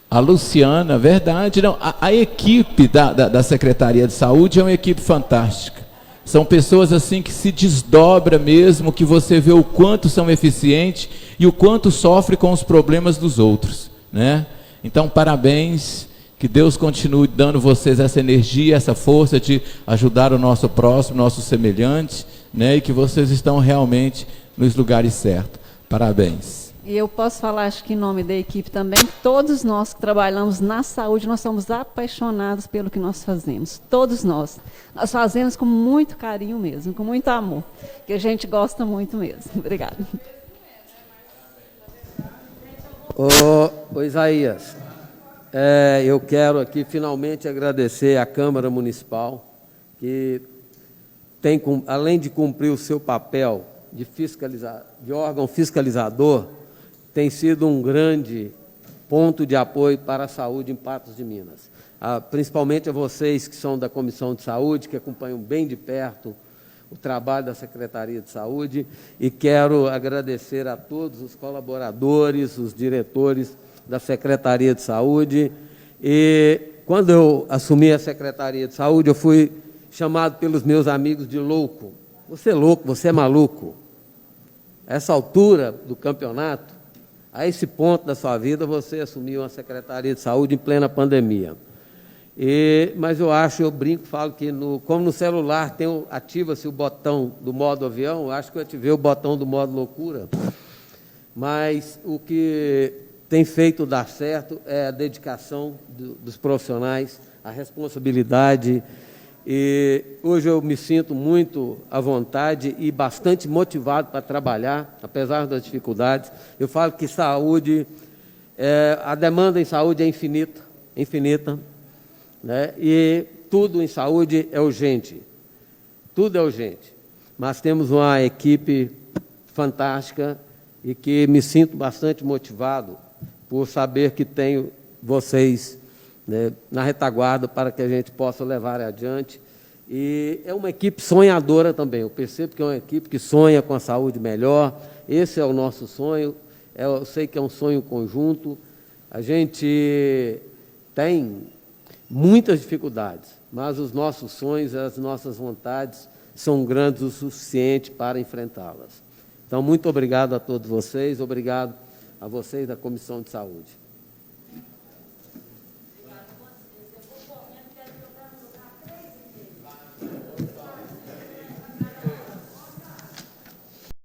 a Luciana, verdade, não, a equipe da Secretaria de Saúde é uma equipe fantástica. São pessoas assim que se desdobra mesmo, que você vê o quanto são eficientes e o quanto sofrem com os problemas dos outros, né? Então, parabéns, que Deus continue dando vocês essa energia, essa força de ajudar o nosso próximo, nossos semelhantes, né? E que vocês estão realmente nos lugares certos. Parabéns. E eu posso falar, acho que em nome da equipe também, todos nós que trabalhamos na saúde, nós somos apaixonados pelo que nós fazemos. Todos nós. Nós fazemos com muito carinho mesmo, com muito amor, que a gente gosta muito mesmo. Obrigada. Ô Isaías, eu quero aqui finalmente agradecer à Câmara Municipal, que tem, além de cumprir o seu papel de órgão fiscalizador, tem sido um grande ponto de apoio para a saúde em Patos de Minas. Principalmente a vocês que são da Comissão de Saúde, que acompanham bem de perto o trabalho da Secretaria de Saúde, e quero agradecer a todos os colaboradores, os diretores da Secretaria de Saúde. E quando eu assumi a Secretaria de Saúde, eu fui chamado pelos meus amigos de louco. Você é louco, você é maluco. A essa altura do campeonato, a esse ponto da sua vida, você assumiu uma Secretaria de Saúde em plena pandemia. Mas eu brinco, falo que, como no celular ativa-se o botão do modo avião, eu acho que eu ativei o botão do modo loucura. Mas o que tem feito dar certo é a dedicação dos profissionais, a responsabilidade. E hoje eu me sinto muito à vontade e bastante motivado para trabalhar, apesar das dificuldades. Eu falo que saúde, a demanda em saúde é infinita, né? E tudo em saúde é urgente, tudo é urgente. Mas temos uma equipe fantástica e que me sinto bastante motivado por saber que tenho vocês, né, na retaguarda para que a gente possa levar adiante. E é uma equipe sonhadora também. Eu percebo que é uma equipe que sonha com a saúde melhor. Esse é o nosso sonho. Eu sei que é um sonho conjunto. A gente tem muitas dificuldades, mas os nossos sonhos, as nossas vontades são grandes o suficiente para enfrentá-las. Então, muito obrigado a todos vocês. Obrigado a vocês da Comissão de Saúde.